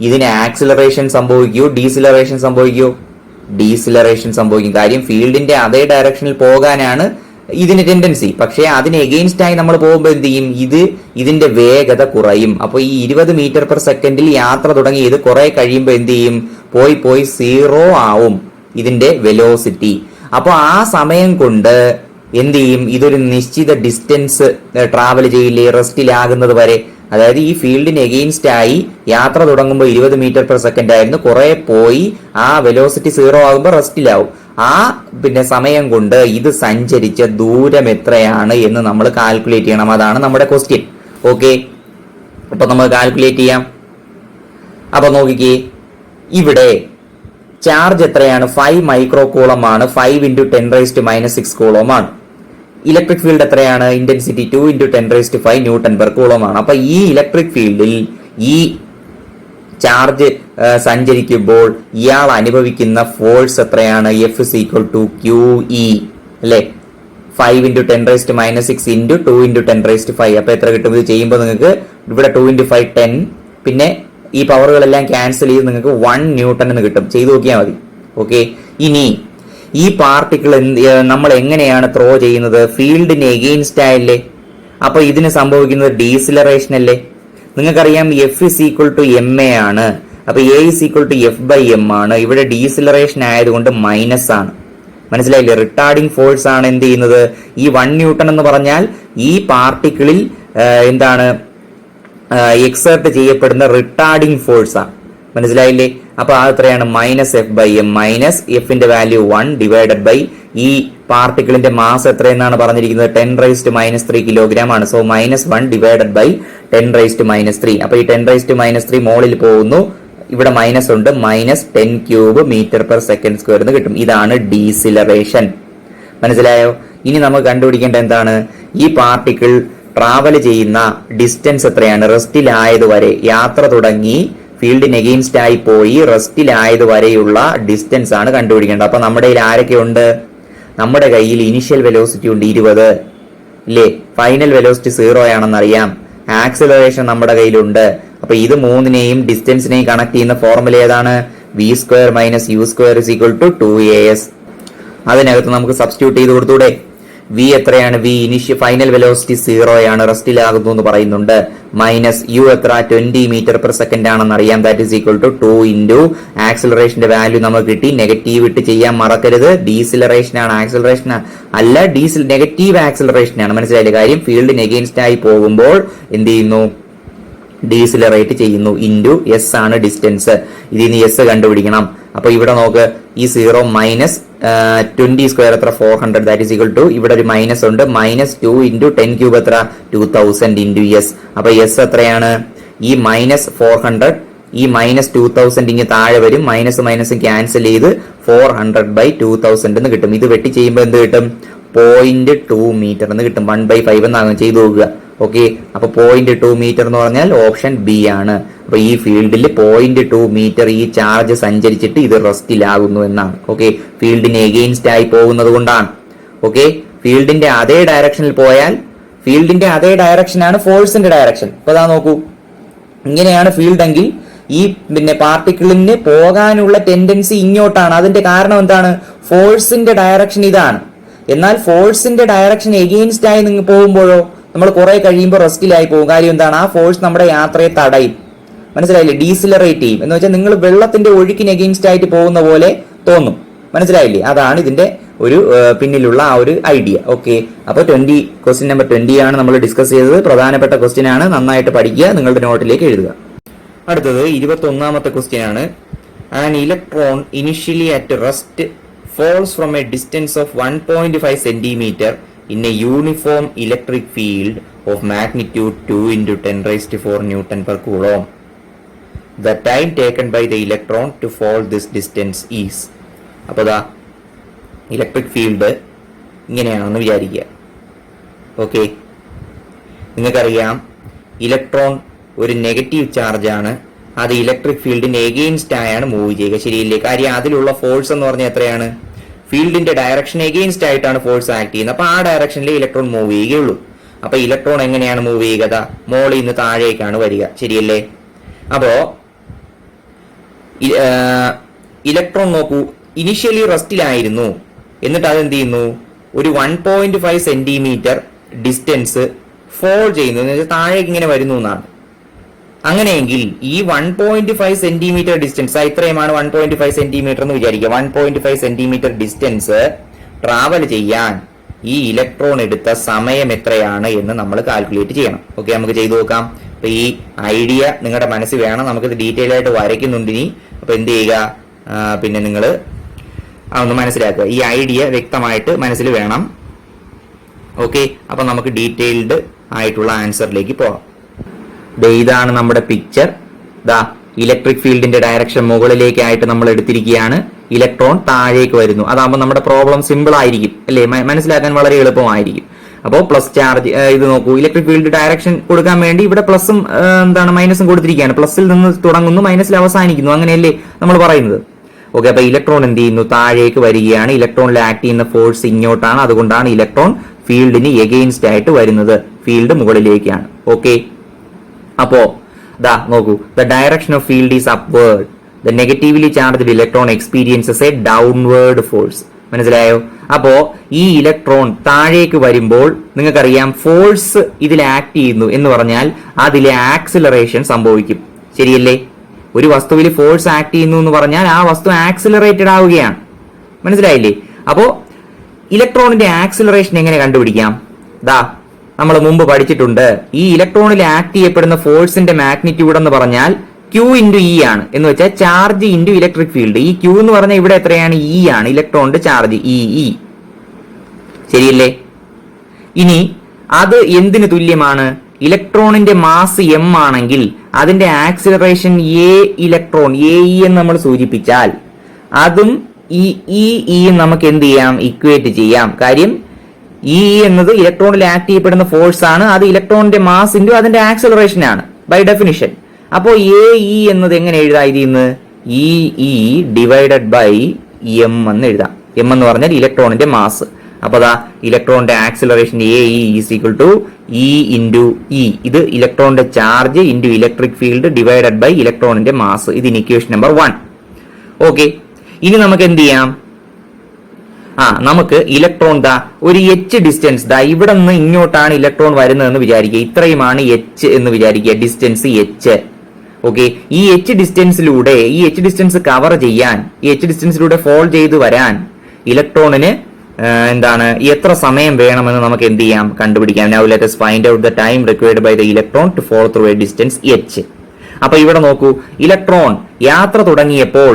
Speaker 1: ഇതിന് ആക്സിലറേഷൻ സംഭവിക്കൂ, ഡീസിലറേഷൻ സംഭവിക്കൂ? ഡീസിലറേഷൻ സംഭവിക്കും. കാര്യം ഫീൽഡിന്റെ അതേ ഡയറക്ഷനിൽ പോകാനാണ് ഇതിന് ടെൻഡൻസി. പക്ഷേ അതിന് എഗെയിൻസ്റ്റ് ആയി നമ്മൾ പോകുമ്പോൾ എന്ത് ചെയ്യും, ഇതിന്റെ വേഗത കുറയും. അപ്പോൾ ഈ 20 m/s യാത്ര തുടങ്ങി ഇത് കുറെ കഴിയുമ്പോൾ എന്ത് ചെയ്യും, പോയി 0 ആവും ഇതിന്റെ വെലോസിറ്റി. അപ്പൊ ആ സമയം കൊണ്ട് എന്ത് ചെയ്യും, ഇതൊരു നിശ്ചിത ഡിസ്റ്റൻസ് ട്രാവൽ ചെയ്യില്ലേ റെസ്റ്റിലാകുന്നത് വരെ. അതായത് ഈ ഫീൽഡിന് എഗെയിൻസ്റ്റ് ആയി യാത്ര തുടങ്ങുമ്പോൾ 20 m/s ആയിരുന്നു, കുറെ പോയി ആ വെലോസിറ്റി 0 ആകുമ്പോൾ റെസ്റ്റിലാവും. ആ പിന്നെ സമയം കൊണ്ട് ഇത് സഞ്ചരിച്ച ദൂരം എത്രയാണ് എന്ന് നമ്മൾ കാൽക്കുലേറ്റ് ചെയ്യണം. അതാണ് നമ്മുടെ ക്വസ്റ്റ്യൻ. ഓക്കെ, അപ്പൊ നമ്മൾ കാൽക്കുലേറ്റ് ചെയ്യാം. അപ്പൊ നോക്കിക്കേ, ഇവിടെ ചാർജ് എത്രയാണ്, 5 മൈക്രോകൂളം ആണ്, 5 × 10⁻⁻6 കൂളം ആണ്. ഇലക്ട്രിക് ഫീൽഡ് എത്രയാണ്, ഇന്റൻസിറ്റി 2 × 10⁵ Newton per coulomb ആണ്. അപ്പൊ ഈ ഇലക്ട്രിക് ഫീൽഡിൽ ഈ ചാർജ് സഞ്ചരിക്കുമ്പോൾ ഇയാൾ അനുഭവിക്കുന്ന ഫോഴ്സ് എത്രയാണ്, F = QE അല്ലെ, 5 × 10⁻⁻6 × 2 × 10⁵. അപ്പൊ എത്ര കിട്ടും, ഇത് ചെയ്യുമ്പോൾ നിങ്ങൾക്ക് ഇവിടെ 2 × 5 10, പിന്നെ ഈ പവറുകളെല്ലാം ക്യാൻസൽ ചെയ്ത് നിങ്ങൾക്ക് 1 Newton എന്ന് കിട്ടും. ചെയ്തു നോക്കിയാൽ മതി. ഓക്കെ, ഇനി ഈ പാർട്ടിക്കിൾ നമ്മൾ എങ്ങനെയാണ് ത്രോ ചെയ്യുന്നത്, ഫീൽഡിന് എഗെയിൻസ്റ്റ് ആയല്ലേ. അപ്പൊ ഇതിന് സംഭവിക്കുന്നത് ഡീസിലറേഷൻ അല്ലേ. നിങ്ങൾക്കറിയാം F = ma ആണ്. അപ്പൊ A = F/m ആണ്. ഇവിടെ ഡീസിലറേഷൻ ആയതുകൊണ്ട് മൈനസ് ആണ്. മനസ്സിലായില്ലേ? റിട്ടാർഡിംഗ് ഫോഴ്സ് ആണ് എന്ത് ചെയ്യുന്നത്, ഈ 1 Newton എന്ന് പറഞ്ഞാൽ ഈ പാർട്ടിക്കിളിൽ എന്താണ് എക്സേർട്ട് ചെയ്യപ്പെടുന്ന റിട്ടാർഡിംഗ് ഫോഴ്സ് ആണ്. മനസ്സിലായില്ലേ? അപ്പൊ അത് എത്രയാണ്, -F/m, മൈനസ് എഫിന്റെ വാല്യൂ 1 ഡിവൈഡഡ് ഈ പാർട്ടിക്കിളിന്റെ മാസ് എത്രയെന്നാണ് പറഞ്ഞിരിക്കുന്നത്, 10⁻³ കിലോഗ്രാം ആണ്. സോ -1 ഡിവൈഡഡ് 10⁻³ അപ്പൊ ഈ 10⁻³ മോളിൽ പോകുന്നു, ഇവിടെ മൈനസ് ഉണ്ട്, -10³ m/s² എന്ന് കിട്ടും. ഇതാണ് ഡീസിലറേഷൻ. മനസ്സിലായോ? ഇനി നമുക്ക് കണ്ടുപിടിക്കേണ്ട എന്താണ്, ഈ പാർട്ടിക്കിൾ ട്രാവൽ ചെയ്യുന്ന ഡിസ്റ്റൻസ് എത്രയാണ്, റെസ്റ്റിലായതുവരെ യാത്ര തുടങ്ങി ഫീൽഡിന് എഗെയിൻസ്റ്റ് ആയി പോയി റെസ്റ്റിലായത് വരെയുള്ള ഡിസ്റ്റൻസ് ആണ് കണ്ടുപിടിക്കേണ്ടത്. അപ്പൊ നമ്മുടെ കയ്യിൽ ആരൊക്കെ ഉണ്ട്, നമ്മുടെ കയ്യിൽ ഇനിഷ്യൽ വെലോസിറ്റി ഉണ്ട് 20 ഇല്ലേ, ഫൈനൽ വെലോസിറ്റി 0 ആണെന്ന് അറിയാം, ആക്സിലറേഷൻ നമ്മുടെ കയ്യിലുണ്ട്. അപ്പൊ ഇത് മൂന്നിനെയും ഡിസ്റ്റൻസിനെയും കണക്ട് ചെയ്യുന്ന ഫോർമുല ഏതാണ്, v² - u² = 2as. അതിനകത്ത് നമുക്ക് സബ്സ്റ്റിറ്റ്യൂട്ട് ചെയ്ത് കൊടുത്തൂടെ. v എത്രയാണ്, v ഇനിഷ്യൽ ഫൈനൽ വെലോസിറ്റി 0 ആണ്, റെസ്റ്റിലാകുന്നു എന്ന് പറയുന്നുണ്ട്. മൈനസ് u എത്ര, 20 m/s ആണെന്ന് അറിയാം, ദാറ്റ് ഈസ് ഈക്വൽ ടു 2 × ആക്സിലറേഷന്റെ വാല്യൂ നമുക്ക് കിട്ടി. നെഗറ്റീവ് ഇട്ട് ചെയ്യാൻ മറക്കരുത്, ഡീസിലറേഷൻ ആണ്, ആക്സിലറേഷൻ അല്ല, നെഗറ്റീവ് ആക്സിലറേഷൻ ആണ്. മനസ്സിലായില്ലേ കാര്യം, ഫീൽഡിന് എഗെയിൻസ്റ്റ് ആയി പോകുമ്പോൾ എന്ത് ചെയ്യുന്നു, ഡീസിലറേറ്റ് ചെയ്യുന്നു. × s ആണ് ഡിസ്റ്റൻസ്. ഇതിന് s കണ്ടുപിടിക്കണം. അപ്പൊ ഇവിടെ നോക്ക്, ഈ 0 മൈനസ് 20² എത്ര, 400, ദാറ്റ് ഈസ് ഈക്വൽ ടു ഇവിടെ ഒരു മൈനസ് ഉണ്ട്, -2 × 10³ എത്ര, 2000 × s. അപ്പൊ s എത്രയാണ്, ഈ -400 ഈ -2000 ഇങ്ങ് താഴെ വരും, മൈനസും ക്യാൻസൽ ചെയ്ത് 400/2000 എന്ന് കിട്ടും. ഇത് വെട്ടി ചെയ്യുമ്പോൾ എന്ത് കിട്ടും, 0.2 മീറ്റർ എന്ന് കിട്ടും. 1/5 എന്നാകും. ചെയ്തു നോക്കുക. ഓക്കെ, അപ്പൊ 0.2 മീറ്റർ എന്ന് പറഞ്ഞാൽ ഓപ്ഷൻ ബി ആണ്. അപ്പൊ ഈ ഫീൽഡിൽ 0.2 മീറ്റർ ഈ ചാർജ് സഞ്ചരിച്ചിട്ട് ഇത് റെസ്റ്റിലാകുന്നു എന്നാണ്. ഓക്കെ, ഫീൽഡിന് എഗെയിൻസ്റ്റ് ആയി പോകുന്നത് കൊണ്ടാണ്. ഓക്കെ, ഫീൽഡിന്റെ അതേ ഡയറക്ഷനിൽ പോയാൽ ഫീൽഡിന്റെ അതേ ഡയറക്ഷനാണ് ഫോഴ്സിന്റെ ഡയറക്ഷൻ. അപ്പൊ അതാ നോക്കൂ, ഇങ്ങനെയാണ് ഫീൽഡ് എങ്കിൽ ഈ പാർട്ടിക്കിളിന് പോകാനുള്ള ടെൻഡൻസി ഇങ്ങോട്ടാണ്. അതിന്റെ കാരണം എന്താണ്? ഫോഴ്സിന്റെ ഡയറക്ഷൻ ഇതാണ്. എന്നാൽ ഫോഴ്സിന്റെ ഡയറക്ഷൻ എഗെയിൻസ്റ്റ് ആയി നിങ്ങൾ പോകുമ്പോഴോ നമ്മൾ കുറെ കഴിയുമ്പോൾ റെസ്റ്റിലായി പോകും. കാര്യം എന്താണ്? ആ ഫോഴ്സ് നമ്മുടെ യാത്രയെ തടയും. മനസ്സിലായില്ലേ? ഡീസിലറേറ്റ് ചെയ്യും. എന്ന് വെച്ചാൽ നിങ്ങൾ വെള്ളത്തിന്റെ ഒഴുക്കിന് എഗെയിൻസ്റ്റ് ആയിട്ട് പോകുന്ന പോലെ തോന്നും. മനസ്സിലായില്ലേ? അതാണ് ഇതിന്റെ ഒരു പിന്നിലുള്ള ആ ഒരു ഐഡിയ. ഓക്കെ, അപ്പൊ ക്വസ്റ്റ്യൻ നമ്പർ 20 ആണ് നമ്മൾ ഡിസ്കസ് ചെയ്തത്. പ്രധാനപ്പെട്ട ക്വസ്റ്റ്യൻ ആണ്, നന്നായിട്ട് പഠിക്കുക, നിങ്ങളുടെ നോട്ടിലേക്ക് എഴുതുക. അടുത്തത് 21ാമത്തെ ക്വസ്റ്റ്യൻ ആണ്. An electron initially at rest falls from a distance of 1.5 centimeter in a uniform electric field of magnitude 2 into 10 raised to 4 Newton per coulomb. The time taken by the electron to fall this distance is. അപ്പോൾ ദാ ഇലക്ട്രിക് ഫീൽഡ് ഇങ്ങനെയാണെന്ന് വിചാരിക്കുക. ഓക്കെ, നിങ്ങൾക്കറിയാം ഇലക്ട്രോൺ ഒരു നെഗറ്റീവ് ചാർജാണ്. അത് ഇലക്ട്രിക് ഫീൽഡിന് എഗെയിൻസ്റ്റ് ആയാണ് മൂവ് ചെയ്യുക. ശരിയല്ലേ? കാര്യം അതിലുള്ള ഫോഴ്സ് എന്ന് പറഞ്ഞാൽ എത്രയാണ്? ഫീൽഡിന്റെ ഡയറക്ഷൻ എഗെയിൻസ്റ്റ് ആയിട്ടാണ് ഫോഴ്സ് ആക്ട് ചെയ്യുന്നത്. അപ്പൊ ആ ഡയറക്ഷനിൽ ഇലക്ട്രോൺ മൂവ് ചെയ്യുകയുള്ളൂ. അപ്പൊ ഇലക്ട്രോൺ എങ്ങനെയാണ് മൂവ് ചെയ്യുക? മോളിൽ നിന്ന് താഴേക്കാണ് വരിക. ശരിയല്ലേ? അപ്പോ ഇലക്ട്രോൺ നോക്കൂ, ഇനിഷ്യലി റെസ്റ്റിലായിരുന്നു. എന്നിട്ട് അത് എന്ത് ചെയ്യുന്നു? ഒരു 1.5 സെന്റിമീറ്റർ ഡിസ്റ്റൻസ് ഫോൾ ചെയ്യുന്നു, എന്ന് വെച്ചാൽ താഴേക്ക് ഇങ്ങനെ വരുന്നു എന്നാണ്. അങ്ങനെയെങ്കിൽ ഈ 1.5 സെന്റിമീറ്റർ ഡിസ്റ്റൻസ്, ഇത്രയുമാണ് 1.5 സെന്റിമീറ്റർ എന്ന് വിചാരിക്കുക. 1.5 സെന്റിമീറ്റർ ഡിസ്റ്റൻസ് ട്രാവൽ ചെയ്യാൻ ഈ ഇലക്ട്രോൺ എടുത്ത സമയം എത്രയാണ് എന്ന് നമ്മൾ കാൽക്കുലേറ്റ് ചെയ്യണം. ഓക്കെ, നമുക്ക് ചെയ്തു നോക്കാം. അപ്പൊ ഈ ഐഡിയ നിങ്ങളുടെ മനസ്സിൽ വേണം. നമുക്കിത് ഡീറ്റെയിൽ ആയിട്ട് വരയ്ക്കുന്നുണ്ട് ഇനി. അപ്പൊ എന്ത് ചെയ്യുക? പിന്നെ നിങ്ങൾ ഒന്ന് മനസ്സിലാക്കുക. ഈ ഐഡിയ വ്യക്തമായിട്ട് മനസ്സിൽ വേണം. ഓക്കെ, അപ്പൊ നമുക്ക് ഡീറ്റെയിൽഡ് ആയിട്ടുള്ള ആൻസറിലേക്ക് പോകാം. ഇതാണ് നമ്മുടെ പിക്ചർ. ദാ ഇലക്ട്രിക് ഫീൽഡിന്റെ ഡയറക്ഷൻ മുകളിലേക്കായിട്ട് നമ്മൾ എടുത്തിരിക്കുകയാണ്. ഇലക്ട്രോൺ താഴേക്ക് വരുന്നു. അതാകുമ്പോൾ നമ്മുടെ പ്രോബ്ലം സിമ്പിൾ ആയിരിക്കും, അല്ലേ? മനസ്സിലാക്കാൻ വളരെ എളുപ്പമായിരിക്കും. അപ്പോൾ പ്ലസ് ചാർജ്, ഇത് നോക്കൂ, ഇലക്ട്രിക് ഫീൽഡ് ഡയറക്ഷൻ കൊടുക്കാൻ വേണ്ടി ഇവിടെ പ്ലസും മൈനസും കൊടുത്തിരിക്കുകയാണ്. പ്ലസിൽ നിന്ന് തുടങ്ങുന്നു, മൈനസിൽ അവസാനിക്കുന്നു. അങ്ങനെയല്ലേ നമ്മൾ പറയുന്നത്? ഓക്കെ, അപ്പൊ ഇലക്ട്രോൺ എന്ത് ചെയ്യുന്നു? താഴേക്ക് വരികയാണ്. ഇലക്ട്രോണിൽ ആക്ട് ചെയ്യുന്ന ഫോഴ്സ് ഇങ്ങോട്ടാണ്. അതുകൊണ്ടാണ് ഇലക്ട്രോൺ ഫീൽഡിന് എഗെയിൻസ്റ്റ് ആയിട്ട് വരുന്നത്. ഫീൽഡ് മുകളിലേക്കാണ്. ഓക്കെ, അപ്പോ ദാ നോക്കൂ, the direction of field is upward. The negatively charged electron experiences A downward force. മനസ്സിലായോ? അപ്പോ ഈ ഇലക്ട്രോൺ താഴേക്ക് വരുമ്പോൾ നിങ്ങൾക്കറിയാം ഫോഴ്സ് ഇതിൽ ആക്ട് ചെയ്യുന്നു എന്ന് പറഞ്ഞാൽ അതിലെ ആക്സിലറേഷൻ സംഭവിക്കും. ശരിയല്ലേ? ഒരു വസ്തുവിൽ ഫോഴ്സ് ആക്ട് ചെയ്യുന്നു എന്ന് പറഞ്ഞാൽ ആ വസ്തു ആക്സിലറേറ്റഡ് ആവുകയാണ്. മനസ്സിലായില്ലേ? അപ്പോ ഇലക്ട്രോണിന്റെ ആക്സിലറേഷൻ എങ്ങനെ കണ്ടുപിടിക്കാം? ദാ നമ്മൾ മുമ്പ് പഠിച്ചിട്ടുണ്ട്. ഈ ഇലക്ട്രോണിൽ ആക്ട് ചെയ്യപ്പെടുന്ന ഫോഴ്സിന്റെ മാഗ്നിറ്റ്യൂഡ് എന്ന് പറഞ്ഞാൽ Q ഇൻറ്റു ഇ ആണ്. എന്ന് വെച്ചാൽ ചാർജ് ഇൻറ്റു ഇലക്ട്രിക് ഫീൽഡ്. ഈ Q എന്ന് പറഞ്ഞാൽ ഇവിടെ എത്രയാണ്? ഇ ആണ്. ഇലക്ട്രോണിന്റെ ചാർജ് ഇ. ശരിയല്ലേ? ഇനി അത് എന്തിനു തുല്യമാണ്? ഇലക്ട്രോണിന്റെ മാസ് m ആണെങ്കിൽ അതിന്റെ ആക്സിലറേഷൻ a ഇലക്ട്രോൺ ae എന്ന് നമ്മൾ സൂചിപ്പിച്ചാൽ അതും ഈ നമുക്ക് എന്ത് ചെയ്യാം? ഇക്വേറ്റ് ചെയ്യാം. കാര്യം ഇ എന്നത് ഇലക്ട്രോണിൽ ആക്ട് ചെയ്യപ്പെടുന്ന ഫോഴ്സ് ആണ്. അത് ഇലക്ട്രോണിന്റെ മാസ് ഇൻറ്റു അതിന്റെ ആക്സിലറേഷൻ ആണ് ബൈ ഡെഫിനിഷൻ. അപ്പോ ae എന്നത് എങ്ങനെ എഴുതാം? ഇതിന്ന് ഇ ഡിവൈഡഡ് ബൈ m എന്ന് എഴുതാം. m എന്ന് പറഞ്ഞാൽ ഇലക്ട്രോണിന്റെ മാസ്. അപ്പൊ അതാ ഇലക്ട്രോണിന്റെ acceleration ae is equal to e into e. ഇത് ഇലക്ട്രോണിന്റെ charge into electric field divided by ഇലക്ട്രോണിന്റെ മാസ്. ഇതിന് ഇക്വേഷൻ നമ്പർ 1. ഓക്കെ, ഇനി നമുക്ക് എന്ത് ചെയ്യാം? നമുക്ക് ഇലക്ട്രോൺ ഒരു h ഡിസ്റ്റൻസ് ഇവിടെ നിന്ന് ഇങ്ങോട്ടാണ് ഇലക്ട്രോൺ വരുന്നതെന്ന് വിചാരിക്കുക. ഇത്രയുമാണ് h എന്ന് വിചാരിക്കുക, ഡിസ്റ്റൻസ് h. ഓക്കെ, ഈ h ഡിസ്റ്റൻസിലൂടെ ഈ h ഡിസ്റ്റൻസ് കവർ ചെയ്യാൻ, ഈ h ഡിസ്റ്റൻസിലൂടെ ഫോൾ ചെയ്ത് വരാൻ ഇലക്ട്രോണിന് എത്ര സമയം വേണമെന്ന് നമുക്ക് എന്ത് ചെയ്യാം? കണ്ടുപിടിക്കാം. Now let us find out the time required by the electron to fall through a distance h. അപ്പൊ ഇവിടെ നോക്കൂ, ഇലക്ട്രോൺ യാത്ര തുടങ്ങിയപ്പോൾ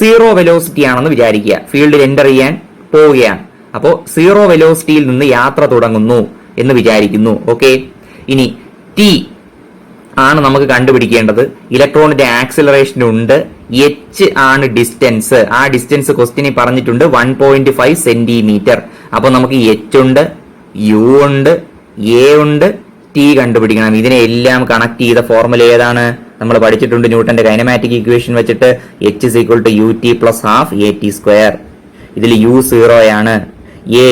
Speaker 1: 0 വെലോസിറ്റി ആണെന്ന് വിചാരിക്കുക. ഫീൽഡിൽ എൻ്റർ ചെയ്യാൻ പോവുകയാണ്. അപ്പോ 0 വെലോസിറ്റിയിൽ നിന്ന് യാത്ര തുടങ്ങുന്നു എന്ന് വിചാരിക്കുന്നു. ഓക്കെ, ഇനി t ആണ് നമുക്ക് കണ്ടുപിടിക്കേണ്ടത്. ഇലക്ട്രോണിന്റെ ആക്സിലറേഷൻ ഉണ്ട്, h ആണ് ഡിസ്റ്റൻസ്. ആ ഡിസ്റ്റൻസ് ക്വസ്റ്റ്യനിൽ പറഞ്ഞിട്ടുണ്ട് 1.5 സെന്റിമീറ്റർ. അപ്പൊ നമുക്ക് h ഉണ്ട്, u ഉണ്ട്, a ഉണ്ട്, ടി കണ്ടുപിടിക്കണം. ഇതിനെ എല്ലാം കണക്ട് ചെയ്ത ഫോർമുല ഏതാണ്? നമ്മൾ പഠിച്ചിട്ടുണ്ട് ന്യൂട്ടന്റെ കൈനമാറ്റിക് ഇക്വേഷൻ വെച്ചിട്ട് H is equal to ut plus half at square. ഇതിൽ u 0 ആണ്. A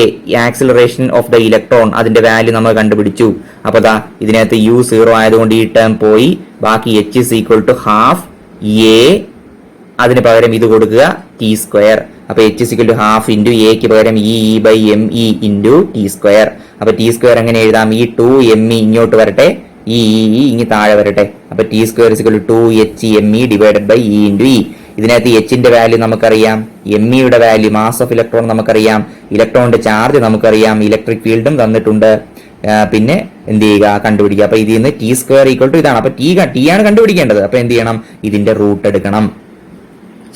Speaker 1: acceleration of the electron, അതിന്റെ വാല്യൂ നമ്മൾ കണ്ടുപിടിച്ചു. അപ്പൊ ദാ ഇതിനകത്ത് u 0 ആയതുകൊണ്ട് ഈ ടേം പോയി. ബാക്കി H is equal to half a, അതിന് പകരം ഇത് കൊടുക്കുക ടി സ്ക്വയർ. അപ്പൊ H is equal to half into എക്ക് പകരം e/me ഇൻറ്റു ടി സ്ക്വയർ. അപ്പൊ ടി സ്ക്വയർ എങ്ങനെ എഴുതാം? ഈ 2me ഇങ്ങോട്ട് വരട്ടെ, ഈ ഇങ്ങി താഴെ വരട്ടെ. അപ്പൊ t square is equal to 2hme divided by e into e. ഇതിനകത്ത് എച്ചിന്റെ വാല്യൂ നമുക്കറിയാം, എംഇയുടെ വാല്യൂ മാസ് ഓഫ് ഇലക്ട്രോൺ നമുക്കറിയാം, ഇലക്ട്രോണിന്റെ ചാർജ് നമുക്കറിയാം, ഇലക്ട്രിക് ഫീൽഡും തന്നിട്ടുണ്ട്. പിന്നെ എന്ത് ചെയ്യുക? കണ്ടുപിടിക്കുക. അപ്പൊ ഇതിൽ നിന്ന് ടി സ്ക്വയർ ഈക്വൽ ടു ഇതാണ്. അപ്പൊ ടി ആണ് കണ്ടുപിടിക്കേണ്ടത്. അപ്പൊ എന്ത് ചെയ്യണം? ഇതിന്റെ റൂട്ട് എടുക്കണം.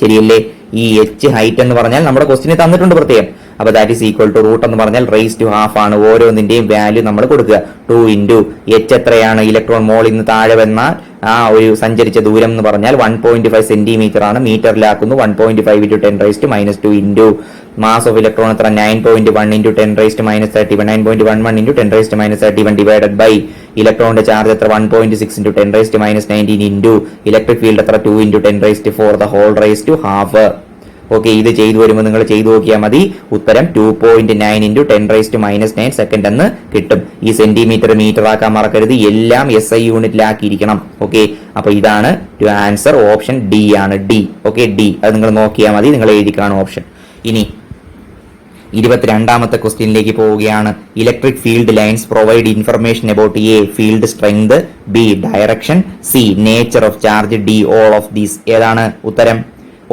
Speaker 1: ശരിയല്ലേ? ഈ എച്ച് ഹൈറ്റ് എന്ന് പറഞ്ഞാൽ നമ്മുടെ ക്വസ്റ്റിന് തന്നിട്ടുണ്ട് പ്രത്യേകം. അപ്പൊ that is equal to root എന്ന് പറഞ്ഞാൽ റേസ് ടു ഹാഫ് ആണ്. ഓരോന്നിന്റെയും വാല്യൂ നമ്മൾ കൊടുക്കുക. 2 ഇൻറ്റു എച്ച് എത്രയാണ്? ഇലക്ട്രോൺ മോളിൽ നിന്ന് താഴെ വന്നാൽ ആ ഒരു സഞ്ചരിച്ച ദൂരം എന്ന് പറഞ്ഞാൽ 1.5 സെന്റിമീറ്റർ ആണ്. മീറ്ററിലാക്കുന്നു 1.5 into 10⁻² into mass of electron എത്ര? 9.1 ഇൻറ്റു 10⁻31 9.11 ഇൻറ്റു 10⁻31 ഡിവൈഡഡ് ബൈ ഇലക്ട്രോണിന്റെ ചാർജ് എത്ര? 1.6 ഇൻറ്റു 10⁻19 ഇൻറ്റു ഇലക്ട്രിക് ഫീൽഡ് എത്ര? 2 into 10⁻4 the whole raise to half. Okay, ഇത് ചെയ്തു വരുമ്പോൾ നിങ്ങൾ ചെയ്തു നോക്കിയാൽ മതി. ഉത്തരം 2.9 ഇൻറ്റു 10⁻9 സെക്കൻഡ് എന്ന് കിട്ടും. ഈ സെന്റിമീറ്റർ മീറ്റർ ആക്കാൻ മറക്കരുത്. എല്ലാം SI യൂണിറ്റിലാക്കിയിരിക്കണം. ഓക്കെ, അപ്പൊ ഇതാണ് ആൻസർ. ഓപ്ഷൻ ഡി ആണ്. ഡി. Okay, D. അത് നിങ്ങൾ നോക്കിയാൽ മതി. നിങ്ങൾ എഴുതി കാണും ഓപ്ഷൻ. ഇനി 22ാമത്തെ ക്വസ്റ്റ്യനിലേക്ക് പോവുകയാണ്. Electric field lines provide information about A field strength, B direction, C nature of charge, D all of these. ഏതാണ് ഉത്തരം?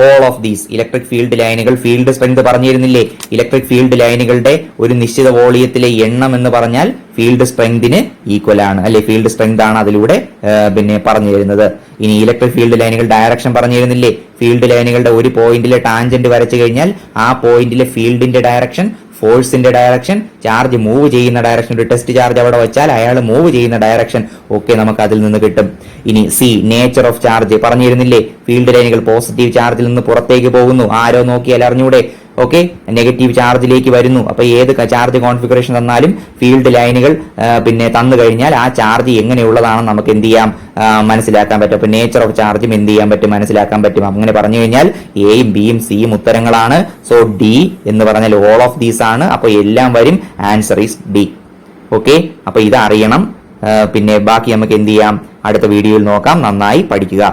Speaker 1: All of these. Electric field ലൈനുകൾ, ഫീൽഡ് സ്ട്രെങ്ത് പറഞ്ഞിരുന്നില്ലേ? ഇലക്ട്രിക് ഫീൽഡ് ലൈനുകളുടെ ഒരു നിശ്ചിത വോളിയത്തിലെ എണ്ണം എന്ന് പറഞ്ഞാൽ ഫീൽഡ് സ്ട്രെങ്തിന് ഈക്വൽ ആണ്, അല്ലെ? ഫീൽഡ് സ്ട്രെങ്ത് ആണ് അതിലൂടെ പിന്നെ പറഞ്ഞു തരുന്നത്. ഇനി ഇലക്ട്രിക് ഫീൽഡ് ലൈനുകൾ ഡയറക്ഷൻ പറഞ്ഞിരുന്നില്ലേ? ഫീൽഡ് ലൈനുകളുടെ ഒരു പോയിന്റിലെ ടാൻജന്റ് വരച്ചു കഴിഞ്ഞാൽ ആ പോയിന്റിലെ ഫീൽഡിന്റെ ഡയറക്ഷൻ, ഫോഴ്സിന്റെ ഡയറക്ഷൻ, ചാർജ് മൂവ് ചെയ്യുന്ന ഡയറക്ഷൻ, ഒരു ടെസ്റ്റ് ചാർജ് അവിടെ വെച്ചാൽ അയാൾ മൂവ് ചെയ്യുന്ന ഡയറക്ഷൻ ഒക്കെ നമുക്ക് അതിൽ നിന്ന് കിട്ടും. ഇനി സി നേച്ചർ ഓഫ് ചാർജ് പറഞ്ഞിരുന്നില്ലേ? ഫീൽഡ് ലൈനുകൾ പോസിറ്റീവ് ചാർജിൽ നിന്ന് പുറത്തേക്ക് പോകുന്നു. ആരോ നോക്കിയാൽ അറിഞ്ഞൂടെ? ഓക്കെ, നെഗറ്റീവ് ചാർജിലേക്ക് വരുന്നു. അപ്പൊ ഏത് ചാർജ് കോൺഫിഗറേഷൻ തന്നാലും ഫീൽഡ് ലൈനുകൾ പിന്നെ തന്നു കഴിഞ്ഞാൽ ആ ചാർജ് എങ്ങനെയുള്ളതാണെന്ന് നമുക്ക് എന്ത് ചെയ്യാം? മനസ്സിലാക്കാൻ പറ്റും. അപ്പൊ നേച്ചർ ഓഫ് ചാർജും എന്ത് ചെയ്യാൻ പറ്റും? മനസ്സിലാക്കാൻ പറ്റും. അങ്ങനെ പറഞ്ഞു കഴിഞ്ഞാൽ എയും ബിയും സിയും ഉത്തരങ്ങളാണ്. സോ ഡി എന്ന് പറഞ്ഞാൽ ഓൾ ഓഫ് ദീസ് ആണ്. അപ്പൊ എല്ലാം വരും. Answer is D. ഓക്കെ, അപ്പൊ ഇത് അറിയണം. പിന്നെ ബാക്കി നമുക്ക് എന്ത് ചെയ്യാം? അടുത്ത വീഡിയോയിൽ നോക്കാം. നന്നായി പഠിക്കുക.